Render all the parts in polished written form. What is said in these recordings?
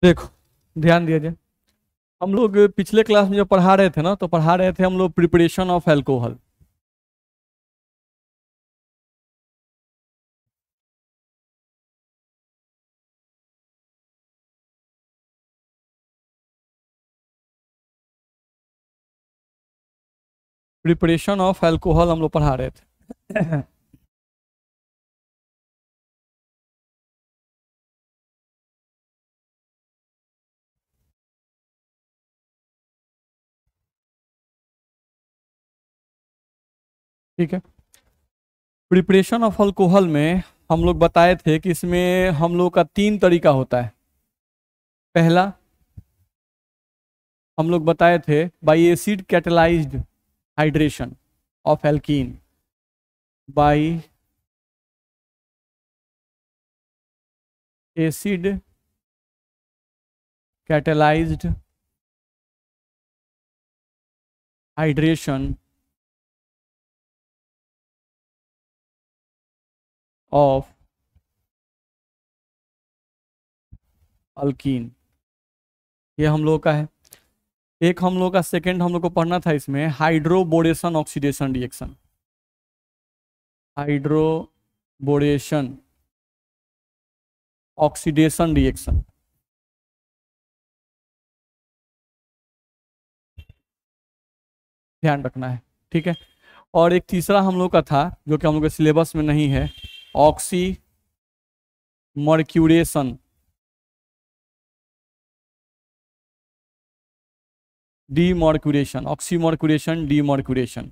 देखो, ध्यान दिया जाए। हम लोग पिछले क्लास में जो पढ़ा रहे थे ना, तो पढ़ा रहे थे हम लोग preparation of alcohol. Preparation of alcohol हम लोग पढ़ा रहे थे। ठीक है। प्रिपरेशन ऑफ अल्कोहल में हम लोग बताए थे कि इसमें हम लोग का 3 तरीका होता है। पहला हम लोग बताए थे bye acid catalysed hydration of alkene bye acid catalysed hydration of alkyne. ये हम लोग का है। एक हम लोग का सेकंड हम लोग को पढ़ना था इसमें hydroboration oxidation reaction. Hydroboration oxidation reaction. ध्यान रखना है, ठीक है। और एक तीसरा हम लोग का था जो कि हम लोग के सिलेबस में नहीं है, oxy mercuration demercuration. Oxymercuration demercuration.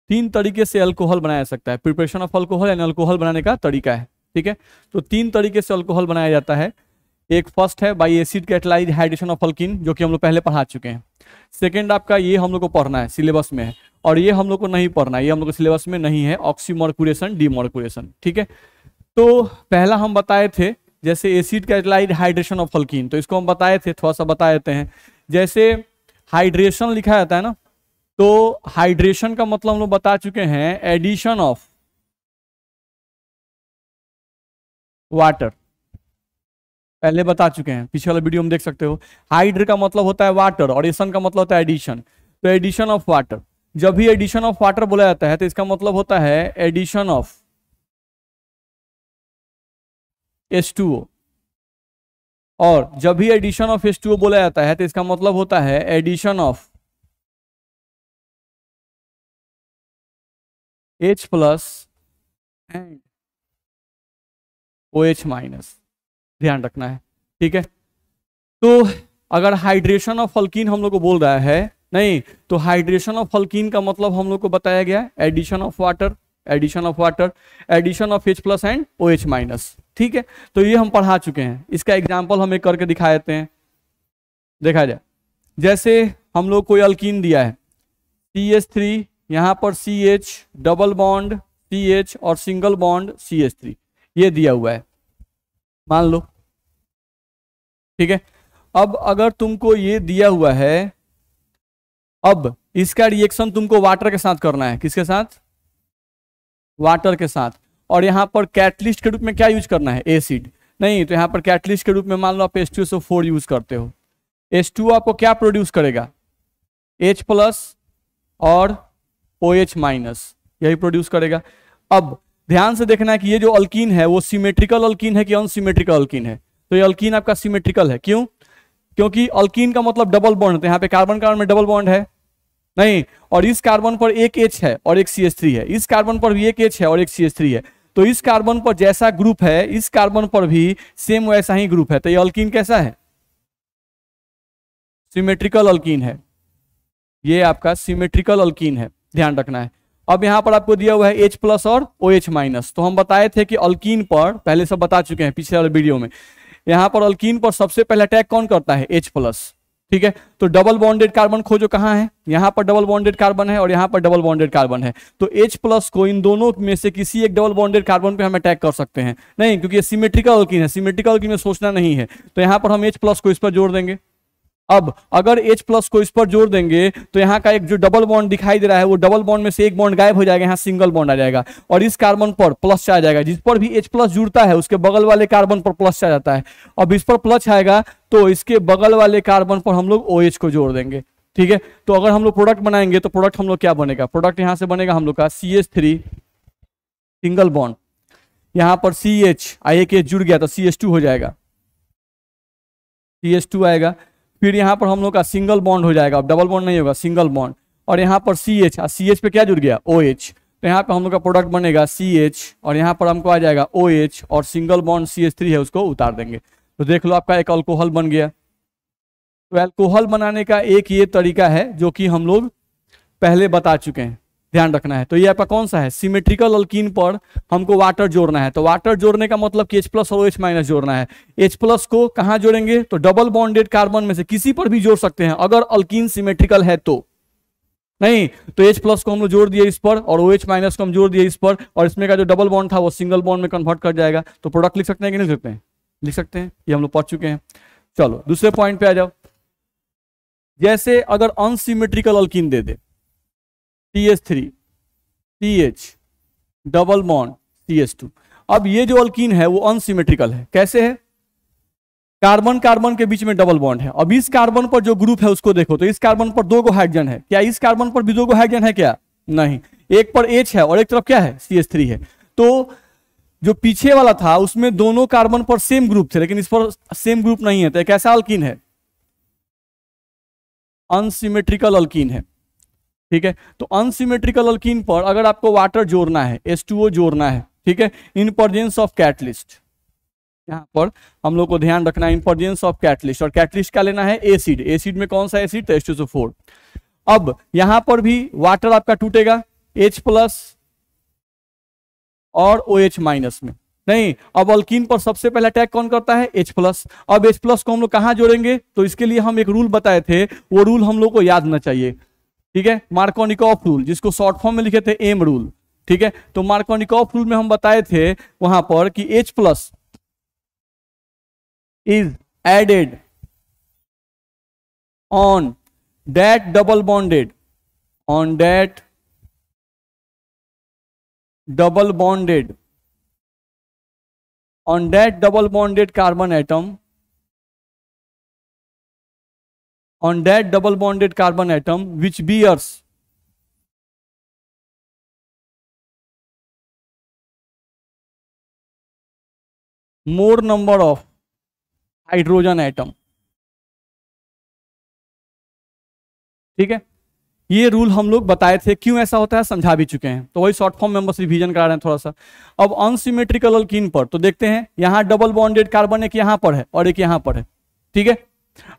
तीन तरीके से अल्कोहल बनाया जा सकता है। प्रिपरेशन ऑफ अल्कोहल यानी अल्कोहल बनाने का तरीका है, ठीक है। तो 3 तरीके से अल्कोहल बनाया जाता है। एक फर्स्ट है bye acid catalysed hydration of alkyne, जो कि हम लोग पहले पढ़ा चुके हैं। सेकंड आपका ये हम लोग को पढ़ना है, सिलेबस में है। और ये हम लोग को नहीं पढ़ना है, ये हम लोग को सिलेबस में नहीं है, ऑक्सीमर्क्यूरेशन डीमर्क्यूरेशन, ठीक है। तो पहला हम बताए थे जैसे acid catalysed hydration of alkyne, तो इसको हम बताए थे, थोड़ा सा बता देते हैं। जैसे हाइड्रेशन लिखा जाता है ना, तो हाइड्रेशन का मतलब हम लोग बता चुके हैं एडिशन ऑफ वाटर, पहले बता चुके हैं, पीछे वाला वीडियो में देख सकते हो। हाइड्र का मतलब होता है वाटर और एशन का मतलब होता है एडिशन। तो एडिशन ऑफ वाटर, जब भी एडिशन ऑफ वाटर बोला जाता है तो इसका मतलब होता है एडिशन ऑफ H2O। और जब भी एडिशन ऑफ H2O बोला जाता है तो इसका मतलब होता है addition of H plus and OH minus. ध्यान रखना है, ठीक है। तो अगर हाइड्रेशन ऑफ अल्कीन हम लोग को बोल रहा है, नहीं तो हाइड्रेशन ऑफ अल्कीन का मतलब हम लोग को बताया गया addition of water, addition of water, addition of H plus and OH minus, ठीक है। तो ये हम पढ़ा चुके हैं। इसका एग्जाम्पल हम एक करके दिखा देते हैं, देखा जाए। जैसे हम लोग कोई अल्कीन दिया है CH3, यहां पर CH डबल बॉन्ड CH और सिंगल बॉन्ड CH3, ये दिया हुआ है मान लो, ठीक है। अब अगर तुमको ये दिया हुआ है, अब इसका रिएक्शन तुमको वाटर के साथ करना है। किसके साथ? वाटर के साथ। और यहां पर कैटलिस्ट के रूप में क्या यूज करना है? एसिड। नहीं तो यहां पर कैटलिस्ट के रूप में मान लो आप H2SO4 यूज करते हो। H2 आपको क्या प्रोड्यूस करेगा? H प्लस और OH माइनस, यही प्रोड्यूस करेगा। अब ध्यान से देखना है कि ये जो अल्कीन है वो सिमेट्रिकल अल्कीन है कि अनसिमेट्रिकल अल्कीन है। तो ये अल्कीन आपका सिमेट्रिकल है। क्यों? क्योंकि अल्कीन का मतलब डबल बॉन्ड, तो यहाँ पे कार्बन कार्बन में डबल बॉन्ड है नहीं, और इस कार्बन पर एक H है और एक CH3 है, इस कार्बन पर भी एक H है और एक CH3 है। तो इस कार्बन पर जैसा ग्रुप है इस कार्बन पर भी सेम वैसा ही ग्रुप है। तो ये अल्कीन कैसा है? सिमेट्रिकल अल्कीन है। ये आपका सिमेट्रिकल अल्कीन है, ध्यान रखना है। अब यहां पर आपको दिया हुआ है H प्लस और OH माइनस। तो हम बताए थे कि अल्कीन पर, पहले सब बता चुके हैं पिछले वाले वीडियो में, यहां पर अल्कीन पर सबसे पहले अटैक कौन करता है? H प्लस, ठीक है। तो डबल बॉन्डेड कार्बन खोजो, कहां है? यहां पर डबल बॉन्डेड कार्बन है और यहां पर डबल बॉन्डेड कार्बन है। तो H प्लस को इन दोनों में से किसी एक डबल बॉन्डेड कार्बन पे हम अटैक कर सकते हैं नहीं, क्योंकि ये सिमेट्रिकल अल्कीन है, सिमेट्रिकल अल्कीन में सोचना नहीं है। तो यहां पर हम H प्लस को इस पर जोड़ देंगे, अब अगर H प्लस को इस पर जोड़ देंगे तो यहाँ का एक जो डबल बॉन्ड दिखाई दे रहा है वो डबल बॉन्ड में से एक बॉन्ड गायब हो जाएगा, यहाँ सिंगल बॉन्ड आ जाएगा और इस कार्बन पर प्लस आ जाएगा। जिस पर भी H प्लस जुड़ता है उसके बगल वाले कार्बन पर प्लस आ जाता है। अब इस पर प्लस आएगा तो इसके बगल वाले कार्बन पर हम लोग OH को जोड़ देंगे। ठीक है, तो अगर हम लोग प्रोडक्ट बनाएंगे तो प्रोडक्ट हम लोग क्या बनेगा, प्रोडक्ट यहाँ से बनेगा हम लोग का CH3 सिंगल बॉन्ड, यहाँ पर CH एक H जुड़ गया तो CH2 हो जाएगा, CH2 आएगा। फिर यहाँ पर हम लोग का सिंगल बॉन्ड हो जाएगा, अब डबल बॉन्ड नहीं होगा, सिंगल बॉन्ड, और यहाँ पर CH, CH पे क्या जुड़ गया OH, तो यहाँ पे हम लोग का प्रोडक्ट बनेगा CH और यहाँ पर हमको आ जाएगा OH और सिंगल बॉन्ड CH3 है उसको उतार देंगे। तो देख लो आपका एक अल्कोहल बन गया। तो अल्कोहल बनाने का एक ये तरीका है जो कि हम लोग पहले बता चुके हैं, ध्यान रखना है। तो ये आपका कौन सा है, सिमेट्रिकल अल्कीन पर हमको वाटर जोड़ना है। तो वाटर जोड़ने का मतलब कि H प्लस और OH माइनस जोड़ना है। H प्लस को कहां जोड़ेंगे, तो डबल बॉन्डेड कार्बन में से किसी पर भी जोड़ सकते हैं अगर अल्कीन सिमेट्रिकल है तो। नहीं तो H प्लस को हम लोग जोड़ दिए इस पर और OH माइनस को हम जोड़ दिए इस पर और इसमें का जो डबल बॉन्ड था वो सिंगल बॉन्ड में कन्वर्ट कर जाएगा। तो प्रोडक्ट लिख सकते हैं कि नहीं लिख सकते हैं, लिख सकते हैं, ये हम लोग पढ़ चुके हैं। चलो दूसरे पॉइंट पे आ जाओ। जैसे अगर अनसिमेट्रिकल अल्कीन दे दे CH3 CH double bond CH2, अब ये जो अल्कीन है वो अनसिमेट्रिकल है। कैसे है, कार्बन कार्बन के बीच में डबल बॉन्ड है। अब इस कार्बन पर जो ग्रुप है उसको देखो तो इस कार्बन पर 2 हाइड्रोजन है, क्या इस कार्बन पर भी 2 हाइड्रोजन है क्या, नहीं, एक पर H है और एक तरफ क्या है CH3 है। तो जो पीछे वाला था उसमें दोनों कार्बन पर सेम ग्रुप थे लेकिन इस पर सेम ग्रुप नहीं है, तो एक ऐसा अल्कीन है, अनसिमेट्रिकल अल्कीन है। ठीक है, तो अनसिमेट्रिकल अल्कीन पर अगर आपको वाटर जोड़ना है, H2O जोड़ना है, ठीक है, इन प्रेजेंस ऑफ कैटलिस्ट, यहां पर हम लोग को ध्यान रखना है इन प्रेजेंस ऑफ कैटलिस्ट, और कैटलिस्ट क्या लेना है, एसिड। एसिड में कौन सा एसिड, तो H2SO4। अब यहां पर भी वाटर आपका टूटेगा H प्लस और OH माइनस में, नहीं, अब अल्कीन पर सबसे पहले अटैक कौन करता है, H प्लस। अब H प्लस को हम लोग कहां जोड़ेंगे, तो इसके लिए हम एक रूल बताए थे, वो रूल हम लोग को याद होना चाहिए। ठीक है, मार्कोनिकॉफ रूल, जिसको शॉर्ट फॉर्म में लिखे थे एम रूल। ठीक है, तो मार्कोनिकॉफ रूल में हम बताए थे वहां पर कि H plus is added on that double bonded, on that double bonded, on that double bonded carbon atom, on that double bonded carbon atom which bears more number of hydrogen atom। ठीक है, ये rule हम लोग बताए थे, क्यों ऐसा होता है समझा भी चुके हैं, तो वही शॉर्ट फॉर्म में बस रिवीजन करा रहे हैं थोड़ा सा। अब अनसिमेट्रिकल अल्कीन पर तो देखते हैं, यहां डबल बॉन्डेड कार्बन एक यहां पर है और एक यहां पर है। ठीक है,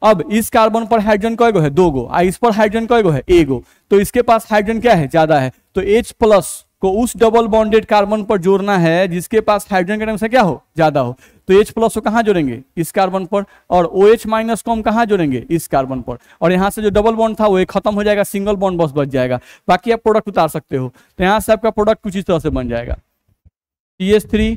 अब इस कार्बन पर हाइड्रोजन कय गो है, 2 गो, इस पर हाइड्रोजन कय गो है, 1 गो, तो इसके पास हाइड्रोजन क्या है, ज्यादा है। तो H प्लस को उस डबल बॉन्डेड कार्बन पर जोड़ना है जिसके पास हाइड्रोजन के नाम से क्या हो, ज्यादा हो। तो H प्लस को कहां जोड़ेंगे, इस कार्बन पर, और OH माइनस को हम कहां जोड़ेंगे, इस कार्बन पर, और यहां से जो डबल बॉन्ड था वो एक खत्म हो जाएगा, सिंगल बॉन्ड बस बच जाएगा, बाकी आप प्रोडक्ट उतार सकते हो। तो यहां से आपका प्रोडक्ट कुछ इस तरह से बन जाएगा, CH3,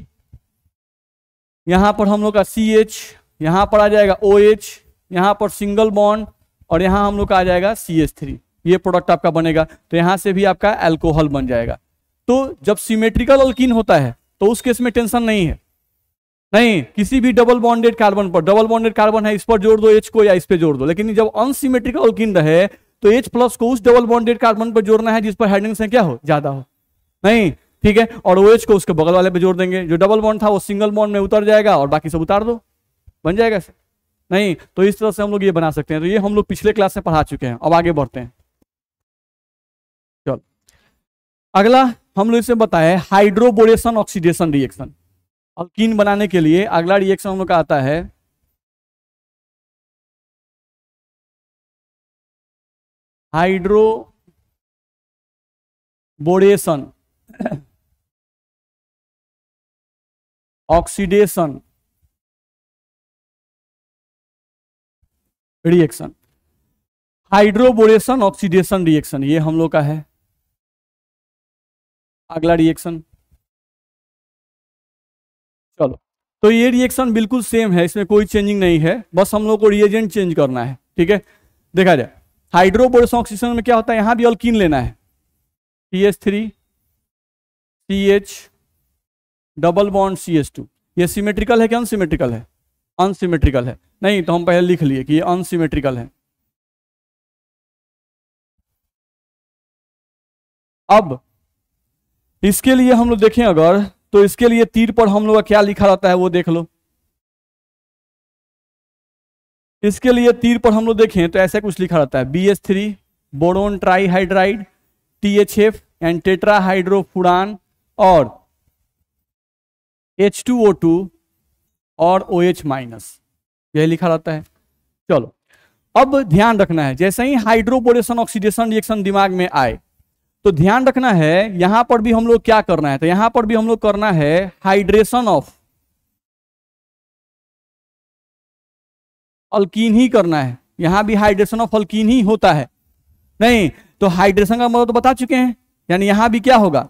यहां पर हम लोग का CH, यहां पर आ जाएगा OH, यहां पर सिंगल बॉन्ड, और यहां हम लोग का आ जाएगा CH3, ये प्रोडक्ट आपका बनेगा। तो यहां से भी आपका अल्कोहल बन जाएगा। तो जब सिमेट्रिकल अल्कीन होता है तो उस केस में टेंशन नहीं है, नहीं, किसी भी डबल बॉन्डेड कार्बन पर, डबल बॉन्डेड कार्बन है इस पर जोड़ दो H को या इस पे जोड़ दो, लेकिन जब अनसिमेट्रिकल अल्कीन रहे तो H प्लस को उस डबल बॉन्डेड कार्बन पर जोड़ना है जिस पर हाइड्रोजन संख्या क्या हो, ज्यादा हो, नहीं, ठीक है, और OH को उसके बगल वाले पे जोड़ देंगे, जो डबल बॉन्ड था वो सिंगल बॉन्ड में उतर जाएगा और बाकी सब उतार दो, बन जाएगा। नहीं तो इस तरह से हम लोग ये बना सकते हैं। तो ये हम लोग पिछले क्लास में पढ़ा चुके हैं। अब आगे बढ़ते हैं, चलो अगला हम लोग इसे बताए हाइड्रोबोरेशन ऑक्सीडेशन रिएक्शन। अल्कीन बनाने के लिए अगला रिएक्शन हम लोग का आता है hydroboration oxidation reaction. Hydroboration oxidation reaction ये हम लोग का है अगला रिएक्शन। चलो, तो ये रिएक्शन बिल्कुल सेम है, इसमें कोई चेंजिंग नहीं है, बस हम लोग को रिएजेंट चेंज करना है। ठीक है, देखा जाए हाइड्रोबोरस ऑक्सीजन में क्या होता है, यहां भी अल्कीन लेना है, CH3 CH double bond CH2। ये सिमेट्रिकल है कि अनसिमेट्रिकल है? अनसिमेट्रिकल है, नहीं तो हम पहले लिख लिए कि ये अनसिमेट्रिकल है। अब इसके लिए हम लोग देखें अगर, तो इसके लिए तीर पर हम लोग का क्या लिखा रहता है वो देख लो। इसके लिए तीर पर हम लोग देखें तो ऐसा कुछ लिखा रहता है, BH3 बोरोन ट्राईहाइड्राइड, THF एंड टेट्राहाइड्रोफुरान और H2O2 और OH माइनस, यह लिखा रहता है। चलो अब ध्यान रखना है, जैसे ही हाइड्रोबोरेशन ऑक्सीडेशन रिएक्शन दिमाग में आए तो ध्यान रखना है यहां पर भी हम लोग क्या करना है, तो यहां पर भी हम लोग करना है हाइड्रेशन ऑफ अल्कीन ही करना है। यहां भी हाइड्रेशन ऑफ अल्कीन ही होता है, नहीं तो हाइड्रेशन का मतलब तो बता चुके हैं, यानी यहां भी क्या होगा,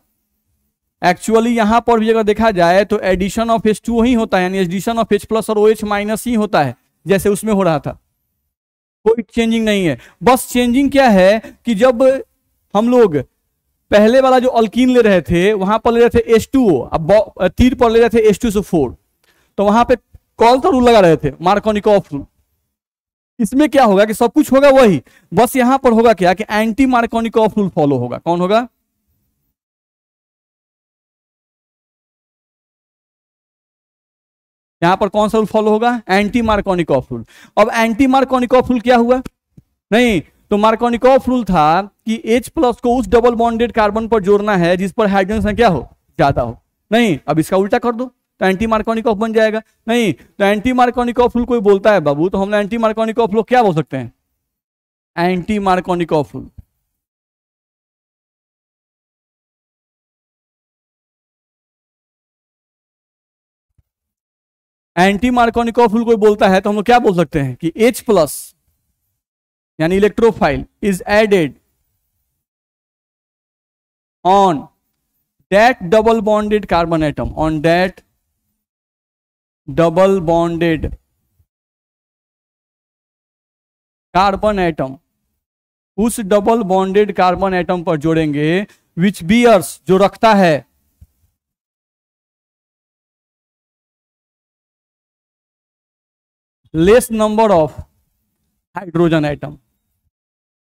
एक्चुअली यहां पर भी अगर देखा जाए तो एडिशन ऑफ H2O ही होता है, यानी एडिशन ऑफ H प्लस और OH माइनस ही होता है, जैसे उसमें हो रहा था। कोई चेंजिंग नहीं है, बस चेंजिंग क्या है कि जब हम लोग पहले वाला जो अल्कीन ले रहे थे वहां पर ले रहे थे H2O, अब तीर पर ले रहे थे H2SO4, तो वहां पे कौन सा रूल लगा रहे थे, मार्कोनिकॉफ रूल। इसमें क्या होगा कि सब कुछ होगा वही, बस यहां पर होगा क्या कि एंटी मार्कोनिकॉफ रूल फॉलो होगा। कौन होगा, यहां पर कौन सा रूल फॉलो होगा, एंटी मार्कोनिकॉफ रूल। अब एंटी मार्कोनिकॉफ रूल क्या हुआ, नहीं तो मार्कोनिकॉफ रूल था कि H प्लस को उस डबल बॉन्डेड कार्बन पर जोड़ना है जिस पर हाइड्रोजन संख्या हो ज्यादा हो, नहीं अब इसका उल्टा कर दो तो एंटी मार्कोनिकॉफ बन जाएगा, नहीं तो एंटी मार्कोनिकॉफ रूल कोई बोलता है बाबू तो हम एंटी मार्कोनिकॉफ रूल क्या बोल सकते हैं, anti Markovnikov rule. Anti Markovnikov rule कोई बोलता है तो हम लोग क्या बोल सकते हैं कि H प्लस यानी electrophile is added on that double bonded carbon atom, on that double bonded carbon atom, उस डबल बॉन्डेड कार्बन एटम पर जोड़ेंगे विच बियर्स जो रखता है less number of hydrogen atom,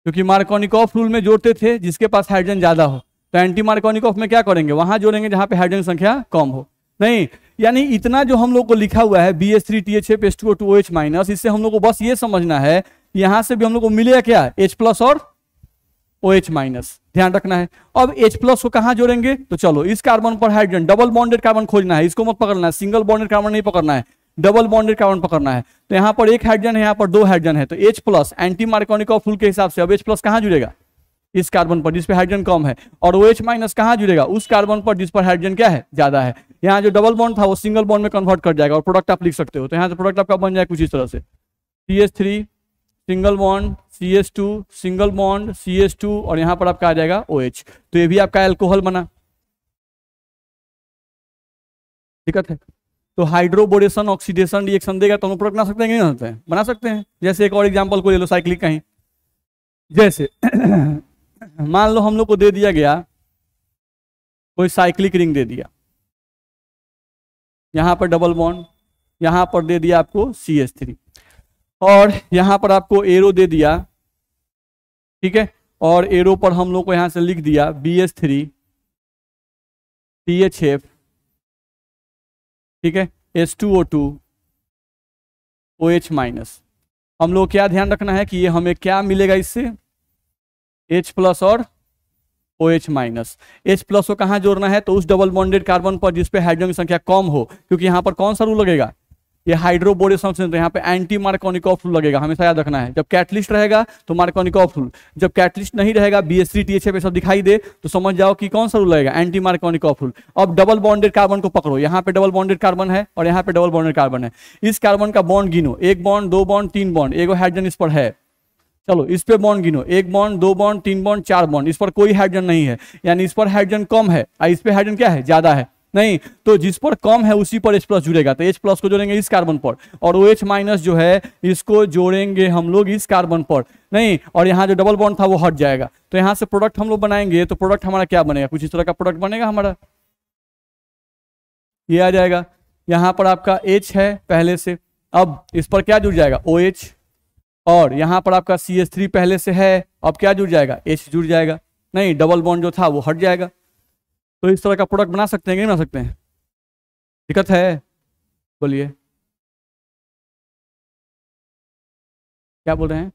क्योंकि मार्कोनिकॉफ रूल में जोड़ते थे जिसके पास हाइड्रोजन ज्यादा हो, तो एंटी मार्कोनिकॉफ में क्या करेंगे, वहां जोड़ेंगे जहां पे हाइड्रोजन संख्या कम हो, नहीं यानी इतना जो हम लोग को लिखा हुआ है BH3 THF H2O2 OH minus, इससे हम लोग को बस ये समझना है यहां से भी हम लोग को मिलेगा क्या, H प्लस और OH माइनस, ध्यान रखना है। अब H प्लस को कहां जोड़ेंगे, तो चलो इस कार्बन पर हाइड्रोजन डबल बॉन्डेड कार्बन खोजना है, इसको मत पकड़ना है, सिंगल बॉन्डेड कार्बन नहीं पकड़ना है, डबल बॉन्डेड कार्बन पकड़ना है। तो यहां पर एक हाइड्रोजन है, यहां पर दो हाइड्रोजन है, तो H plus anti Markovnikov rule के हिसाब से अब H प्लस कहां जुड़ेगा, इस कार्बन पर जिस पे हाइड्रोजन कम है, और OH माइनस कहां जुड़ेगा, उस कार्बन पर जिस पर हाइड्रोजन क्या है ज्यादा है। यहाँ जो डबल बॉन्ड था वो सिंगल बॉन्ड में कन्वर्ट कर जाएगा और प्रोडक्ट आप लिख सकते हो, तो यहाँ से प्रोडक्ट आपका बन जाएगा कुछ इस तरह से, CH3 single bond CH2 single bond CH2 और यहाँ पर आपका आ जाएगा OH, तो ये भी आपका एल्कोहल बना। दिक्कत है, तो हाइड्रोबोरेशन ऑक्सीडेशन रिएक्शन देगा तो हम प्रोडक्ट बना सकते हैं कि नहीं सकते हैं, बना सकते हैं। जैसे एक और एग्जांपल को ले लो साइक्लिक का ही, जैसे मान लो हम लोग को दे दिया गया कोई साइक्लिक रिंग दे दिया, यहां पर डबल बॉन्ड, यहां पर दे दिया आपको CH3 और यहां पर आपको एरो दे दिया, ठीक है, और एरो पर हम लोग को यहां से लिख दिया BH3 THF, ठीक है, H2O2 OH माइनस। हम लोग क्या ध्यान रखना है कि ये हमें क्या मिलेगा इससे, H प्लस और OH माइनस। H प्लस को कहां जोड़ना है, तो उस डबल बॉन्डेड कार्बन पर जिसपे हाइड्रोजन की संख्या कम हो, क्योंकि यहां पर कौन सा रूल लगेगा, ये हाइड्रोबोरेशन ऑक्सीडेशन, तो यहाँ पे एंटी मार्कोनिकॉफ रूल लगेगा, हमेशा याद रखना है। जब कैटलिस्ट रहेगा तो मार्कोनिकॉफ रूल, जब कैटलिस्ट नहीं रहेगा BH3 THF सब दिखाई दे तो समझ जाओ कि कौन सा रूल लगेगा, एंटी मार्कोनिकॉफ रूल। अब डबल बॉन्डेड कार्बन को पकड़ो, यहाँ पे डबल बॉन्डेड कार्बन है और यहाँ पे डबल बॉन्डेड कार्बन है, इस कार्बन का बॉन्ड गिनो, एक बॉन्ड दो बॉन्ड तीन बॉन्ड, एक हाइड्रोजन इस पर है, चलो इस पे बॉन्ड गिनो, एक बॉन्ड दो बॉन्ड तीन बॉन्ड चार बॉन्ड, इस पर कोई हाइड्रोजन नहीं है, यानी इस पर हाइड्रोजन कम है और इस पे हाइड्रोजन क्या है ज्यादा है, नहीं, तो जिस पर कम है उसी पर H+ जुड़ेगा, तो H+ को जोड़ेंगे इस कार्बन पर, और OH- जो है इसको जोड़ेंगे हम लोग इस कार्बन पर, नहीं, और यहाँ जो डबल बॉन्ड था वो हट जाएगा। तो यहाँ से प्रोडक्ट हम लोग बनाएंगे, तो प्रोडक्ट हमारा क्या बनेगा, कुछ इस तरह का प्रोडक्ट बनेगा हमारा, ये आ जाएगा। यहाँ पर आपका H है पहले से, अब इस पर क्या जुड़ जाएगा, OH, और यहाँ पर आपका CH3 पहले से है, अब क्या जुड़ जाएगा, H जुड़ जाएगा, नहीं, डबल बॉन्ड जो था वो हट जाएगा। तो इस तरह का प्रोडक्ट बना सकते हैं कि नहीं बना सकते हैं, दिक्कत है, बोलिए क्या बोल रहे हैं।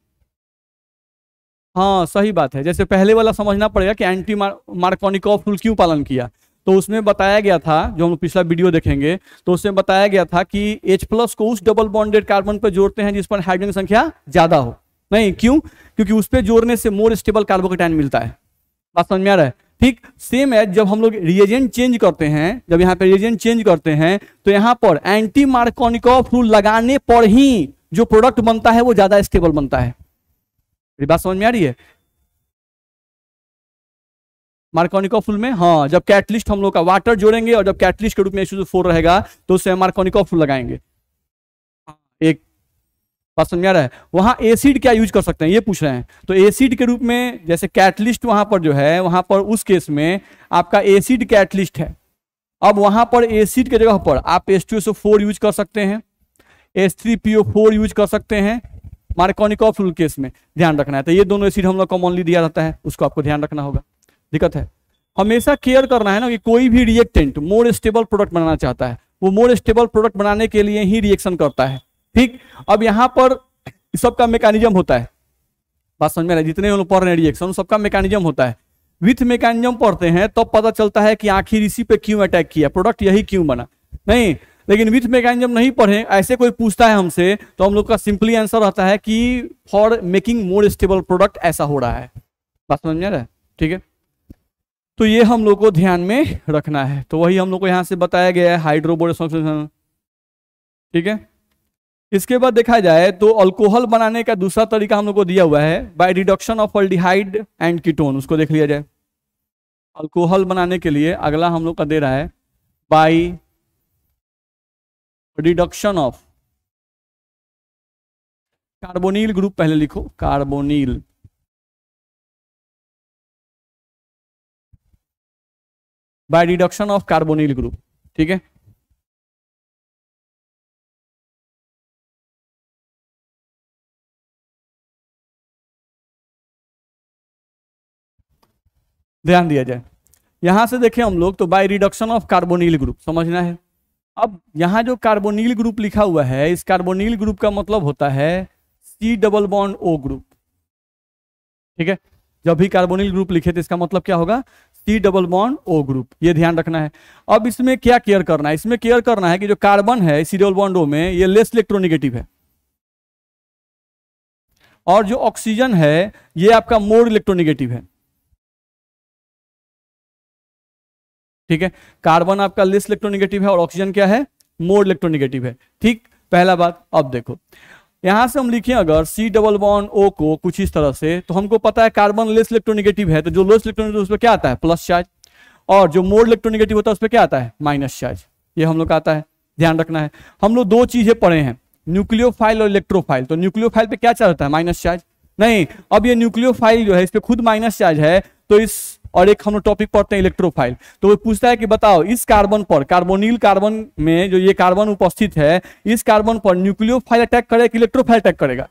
हाँ सही बात है, जैसे पहले वाला समझना पड़ेगा कि एंटी मार्कोनिकॉफ रूल क्यों पालन किया। तो उसमें बताया गया था, जो हम पिछला वीडियो देखेंगे तो उसमें बताया गया था कि H+ को उस डबल बॉन्डेड कार्बन पर जोड़ते हैं जिस पर हाइड्रोजन की संख्या ज्यादा हो, नहीं क्यों, क्योंकि उस पर जोड़ने से मोर स्टेबल कार्बोकेटाइन मिलता है। बात समझ में आ रहा है। ठीक सेम है, जब हम लोग रिएजेंट चेंज करते हैं, जब यहाँ पे रिएजेंट चेंज करते हैं तो यहाँ पर एंटी मार्कोनिकॉफ रूल लगाने पर ही जो प्रोडक्ट बनता है वो ज्यादा स्टेबल बनता है। मेरी बात समझ में आ रही है। मार्कोनिकॉफ रूल में, हाँ, जब कैटलिस्ट हम लोग का वाटर जोड़ेंगे और जब कैटलिस्ट के रूप में H2SO4 रहेगा तो उससे मार्कोनिकॉफ रूल लगाएंगे। एक बात समझ में आ रहा है। वहां एसिड क्या यूज कर सकते हैं ये पूछ रहे हैं, तो एसिड के रूप में जैसे कैटलिस्ट वहां पर जो है, वहां पर उस केस में आपका एसिड कैटलिस्ट है, अब वहां पर एसिड के जगह पर आप H2SO4 यूज कर सकते हैं, H3PO4 यूज कर सकते हैं मार्कोनिकॉफ रूल केस में, ध्यान रखना है। तो ये दोनों एसिड हम लोग कॉमनली दिया रहता है, उसको आपको ध्यान रखना होगा। दिक्कत है, हमेशा केयर करना है ना कि कोई भी रिएक्टेंट मोर स्टेबल प्रोडक्ट बनाना चाहता है, वो मोर स्टेबल प्रोडक्ट बनाने के लिए ही रिएक्शन करता है। ठीक, अब यहां पर सबका मैकेनिज्म होता है, बात समझ में आ रहा है, जितने हम लोग पढ़ रहे हैं रिएक्शन सबका मैकेनिज्म होता है। विथ मैकेनिज्म पढ़ते हैं तब पता चलता है कि आखिर इसी पे क्यों अटैक किया, प्रोडक्ट यही क्यों बना, नहीं। लेकिन विथ मैकेनिज्म नहीं पढ़े, ऐसे कोई पूछता है हमसे तो हम लोग का सिंपली आंसर रहता है कि for making more stable product ऐसा हो रहा है। बात समझ में आ रहा है, ठीक है। तो ये हम लोग को ध्यान में रखना है, तो वही हम लोग को यहां से बताया गया है हाइड्रोबोरेस, ठीक है। इसके बाद देखा जाए तो अल्कोहल बनाने का दूसरा तरीका हम लोग को दिया हुआ है bye reduction of aldehyde and ketone, उसको देख लिया जाए। अल्कोहल बनाने के लिए अगला हम लोग का दे रहा है bye reduction of carbonyl group, पहले लिखो carbonyl, bye reduction of carbonyl group, ठीक है। ध्यान दिया जाए, यहां से देखें हम लोग तो bye reduction of carbonyl group समझना है। अब यहां जो कार्बोनिल ग्रुप लिखा हुआ है, इस कार्बोनिल ग्रुप का मतलब होता है C+O ग्रुप, ठीक है। जब भी कार्बोनिल ग्रुप लिखे तो इसका मतलब क्या होगा, C+O ग्रुप, ये ध्यान रखना है। अब इसमें क्या केयर करना है, इसमें केयर करना है कि जो कार्बन है C+O में ये लेस इलेक्ट्रोनेगेटिव है, और जो ऑक्सीजन है ये आपका मोर इलेक्ट्रोनेगेटिव है, ठीक है। कार्बन आपका लेस इलेक्ट्रोनेगेटिव है और ऑक्सीजन क्या है, मोर इलेक्ट्रोनेगेटिव है, ठीक, पहला बात। अब देखो यहां से हम लिखें अगर C+O को कुछ इस तरह से, तो हमको पता है कार्बन लेस इलेक्ट्रोनेगेटिव है, तो जो लेस इलेक्ट्रोनेगेटिव उस पर क्या आता है, प्लस चार्ज, और जो मोर इलेक्ट्रोनेगेटिव होता है उस पर क्या आता है, माइनस चार्ज, ये हम लोग का आता है, ध्यान रखना है। हम लोग दो चीजें पढ़े हैं, न्यूक्लियोफाइल और इलेक्ट्रोफाइल, तो न्यूक्लियोफाइल पे क्या चार्ज होता है, माइनस चार्ज, नहीं। अब ये न्यूक्लियोफाइल जो है इस पे खुद माइनस चार्ज है, तो इस, और एक हम लोग टॉपिक पढ़ते हैं इलेक्ट्रोफाइल, तो वो पूछता है कि बताओ इस कार्बन पर, कार्बोनिल कार्बन में जो ये कार्बन उपस्थित है, इस कार्बन पर न्यूक्लियोफाइल अटैक करेगा कि इलेक्ट्रोफाइल अटैक करेगा,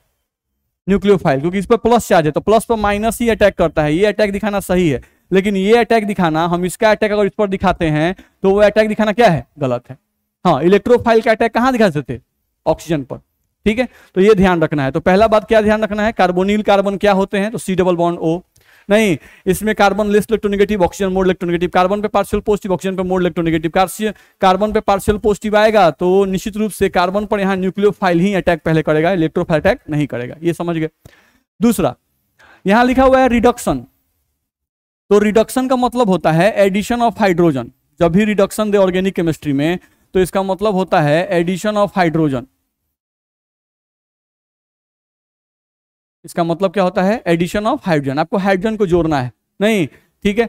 न्यूक्लियोफाइल, क्योंकि इस पर प्लस चार्ज है तो प्लस पर माइनस ही अटैक करता है, ये अटैक दिखाना सही है। लेकिन ये अटैक दिखाना, हम इसका अटैक अगर इस पर दिखाते हैं तो वो अटैक दिखाना क्या है, गलत है। हाँ, इलेक्ट्रोफाइल का अटैक कहां दिखा सकते, ऑक्सीजन पर, ठीक है। तो ये ध्यान रखना है। तो पहला बात क्या ध्यान रखना है, कार्बोनिल कार्बन क्या होते हैं, तो C+O, नहीं, इसमें carbon less electronegative, oxygen more electronegative, carbon पे पार्शियल पॉजिटिव, ऑक्सीजन पे मोर इलेक्ट्रोनेगेटिव, कार्बन पे पार्शियल पॉजिटिव आएगा तो निश्चित रूप से कार्बन पर यहां न्यूक्लियोफाइल ही अटैक पहले करेगा, इलेक्ट्रोफाइल अटैक नहीं करेगा, ये समझ गए। दूसरा यहां लिखा हुआ है रिडक्शन, तो रिडक्शन का मतलब होता है एडिशन ऑफ हाइड्रोजन। जब भी रिडक्शन दे ऑर्गेनिक केमिस्ट्री में तो इसका मतलब होता है एडिशन ऑफ हाइड्रोजन, इसका मतलब क्या होता है, एडिशन ऑफ हाइड्रोजन, आपको हाइड्रोजन को जोड़ना है, नहीं, ठीक है।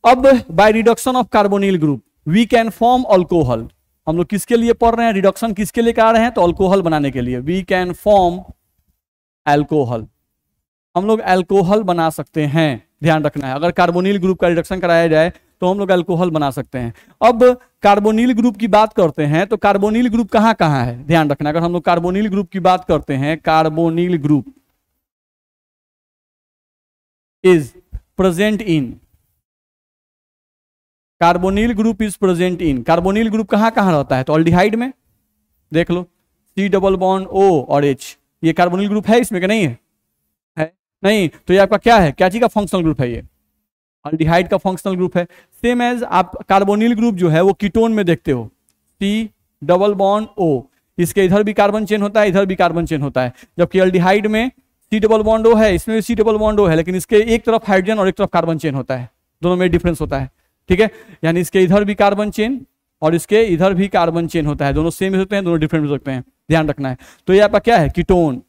अब by reduction of carbonyl group, we can form alcohol. हम लोग किसके लिए पढ़ रहे हैं, रिडक्शन किसके लिए कर रहे हैं, तो अल्कोहल बनाने के लिए। वी कैन फॉर्म अल्कोहल, हम लोग अल्कोहल बना सकते हैं, ध्यान रखना है। अगर कार्बोनिल ग्रुप का रिडक्शन कराया जाए तो हम लोग अल्कोहल बना सकते हैं। अब कार्बोनिल ग्रुप की बात करते हैं तो कार्बोनिल ग्रुप कहाँ कहाँ है, ध्यान रखना। अगर हम लोग कार्बोनिल ग्रुप की बात करते हैं, carbonyl group is present in, carbonyl group is present in, carbonyl group कहाँ कहाँ रहता है, तो अल्डिहाइड में देख लो, C डबल बॉन्ड O और H, ये कार्बोनिल ग्रुप है इसमें कि नहीं है नहीं, तो ये आपका क्या है, क्या चीज का फंक्शनल ग्रुप है, ये अल्डिहाइड का फंक्शनल ग्रुप है। सेम एज आप कार्बोनिल ग्रुप जो है वो कीटोन में देखते हो, C डबल बॉन्ड O, इसके इधर भी कार्बन चेन होता है, इधर भी कार्बन चेन होता है, जबकि अल्डिहाइड में C डबल बॉन्ड O है, इसमें भी C डबल बॉन्ड O है, लेकिन इसके एक तरफ हाइड्रोजन और एक तरफ कार्बन चेन होता है, दोनों में डिफरेंस होता है, ठीक है। यानी इसके इधर भी कार्बन चेन और इसके इधर भी कार्बन चेन होता है, दोनों सेम होते हैं, दोनों डिफरेंट हो सकते हैं, ध्यान रखना है। तो ये आपका क्या है, कीटोन,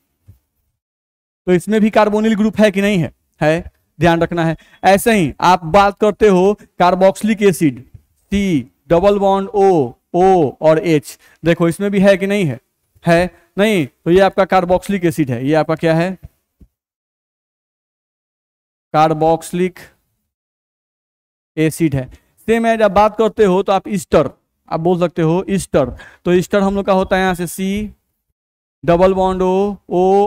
तो इसमें भी कार्बोनिल ग्रुप है कि नहीं है, ध्यान रखना है। ऐसे ही आप बात करते हो carboxylic acid, C double bond O और H, देखो इसमें भी है कि नहीं है नहीं, तो ये आपका कार्बोक्सिलिक एसिड है, ये आपका क्या है, कार्बोक्सिलिक एसिड है। सेम है, जब बात करते हो तो आप ईस्टर, आप बोल सकते हो ईस्टर, तो ईस्टर हम लोग का होता है यहाँ से C डबल बॉन्ड O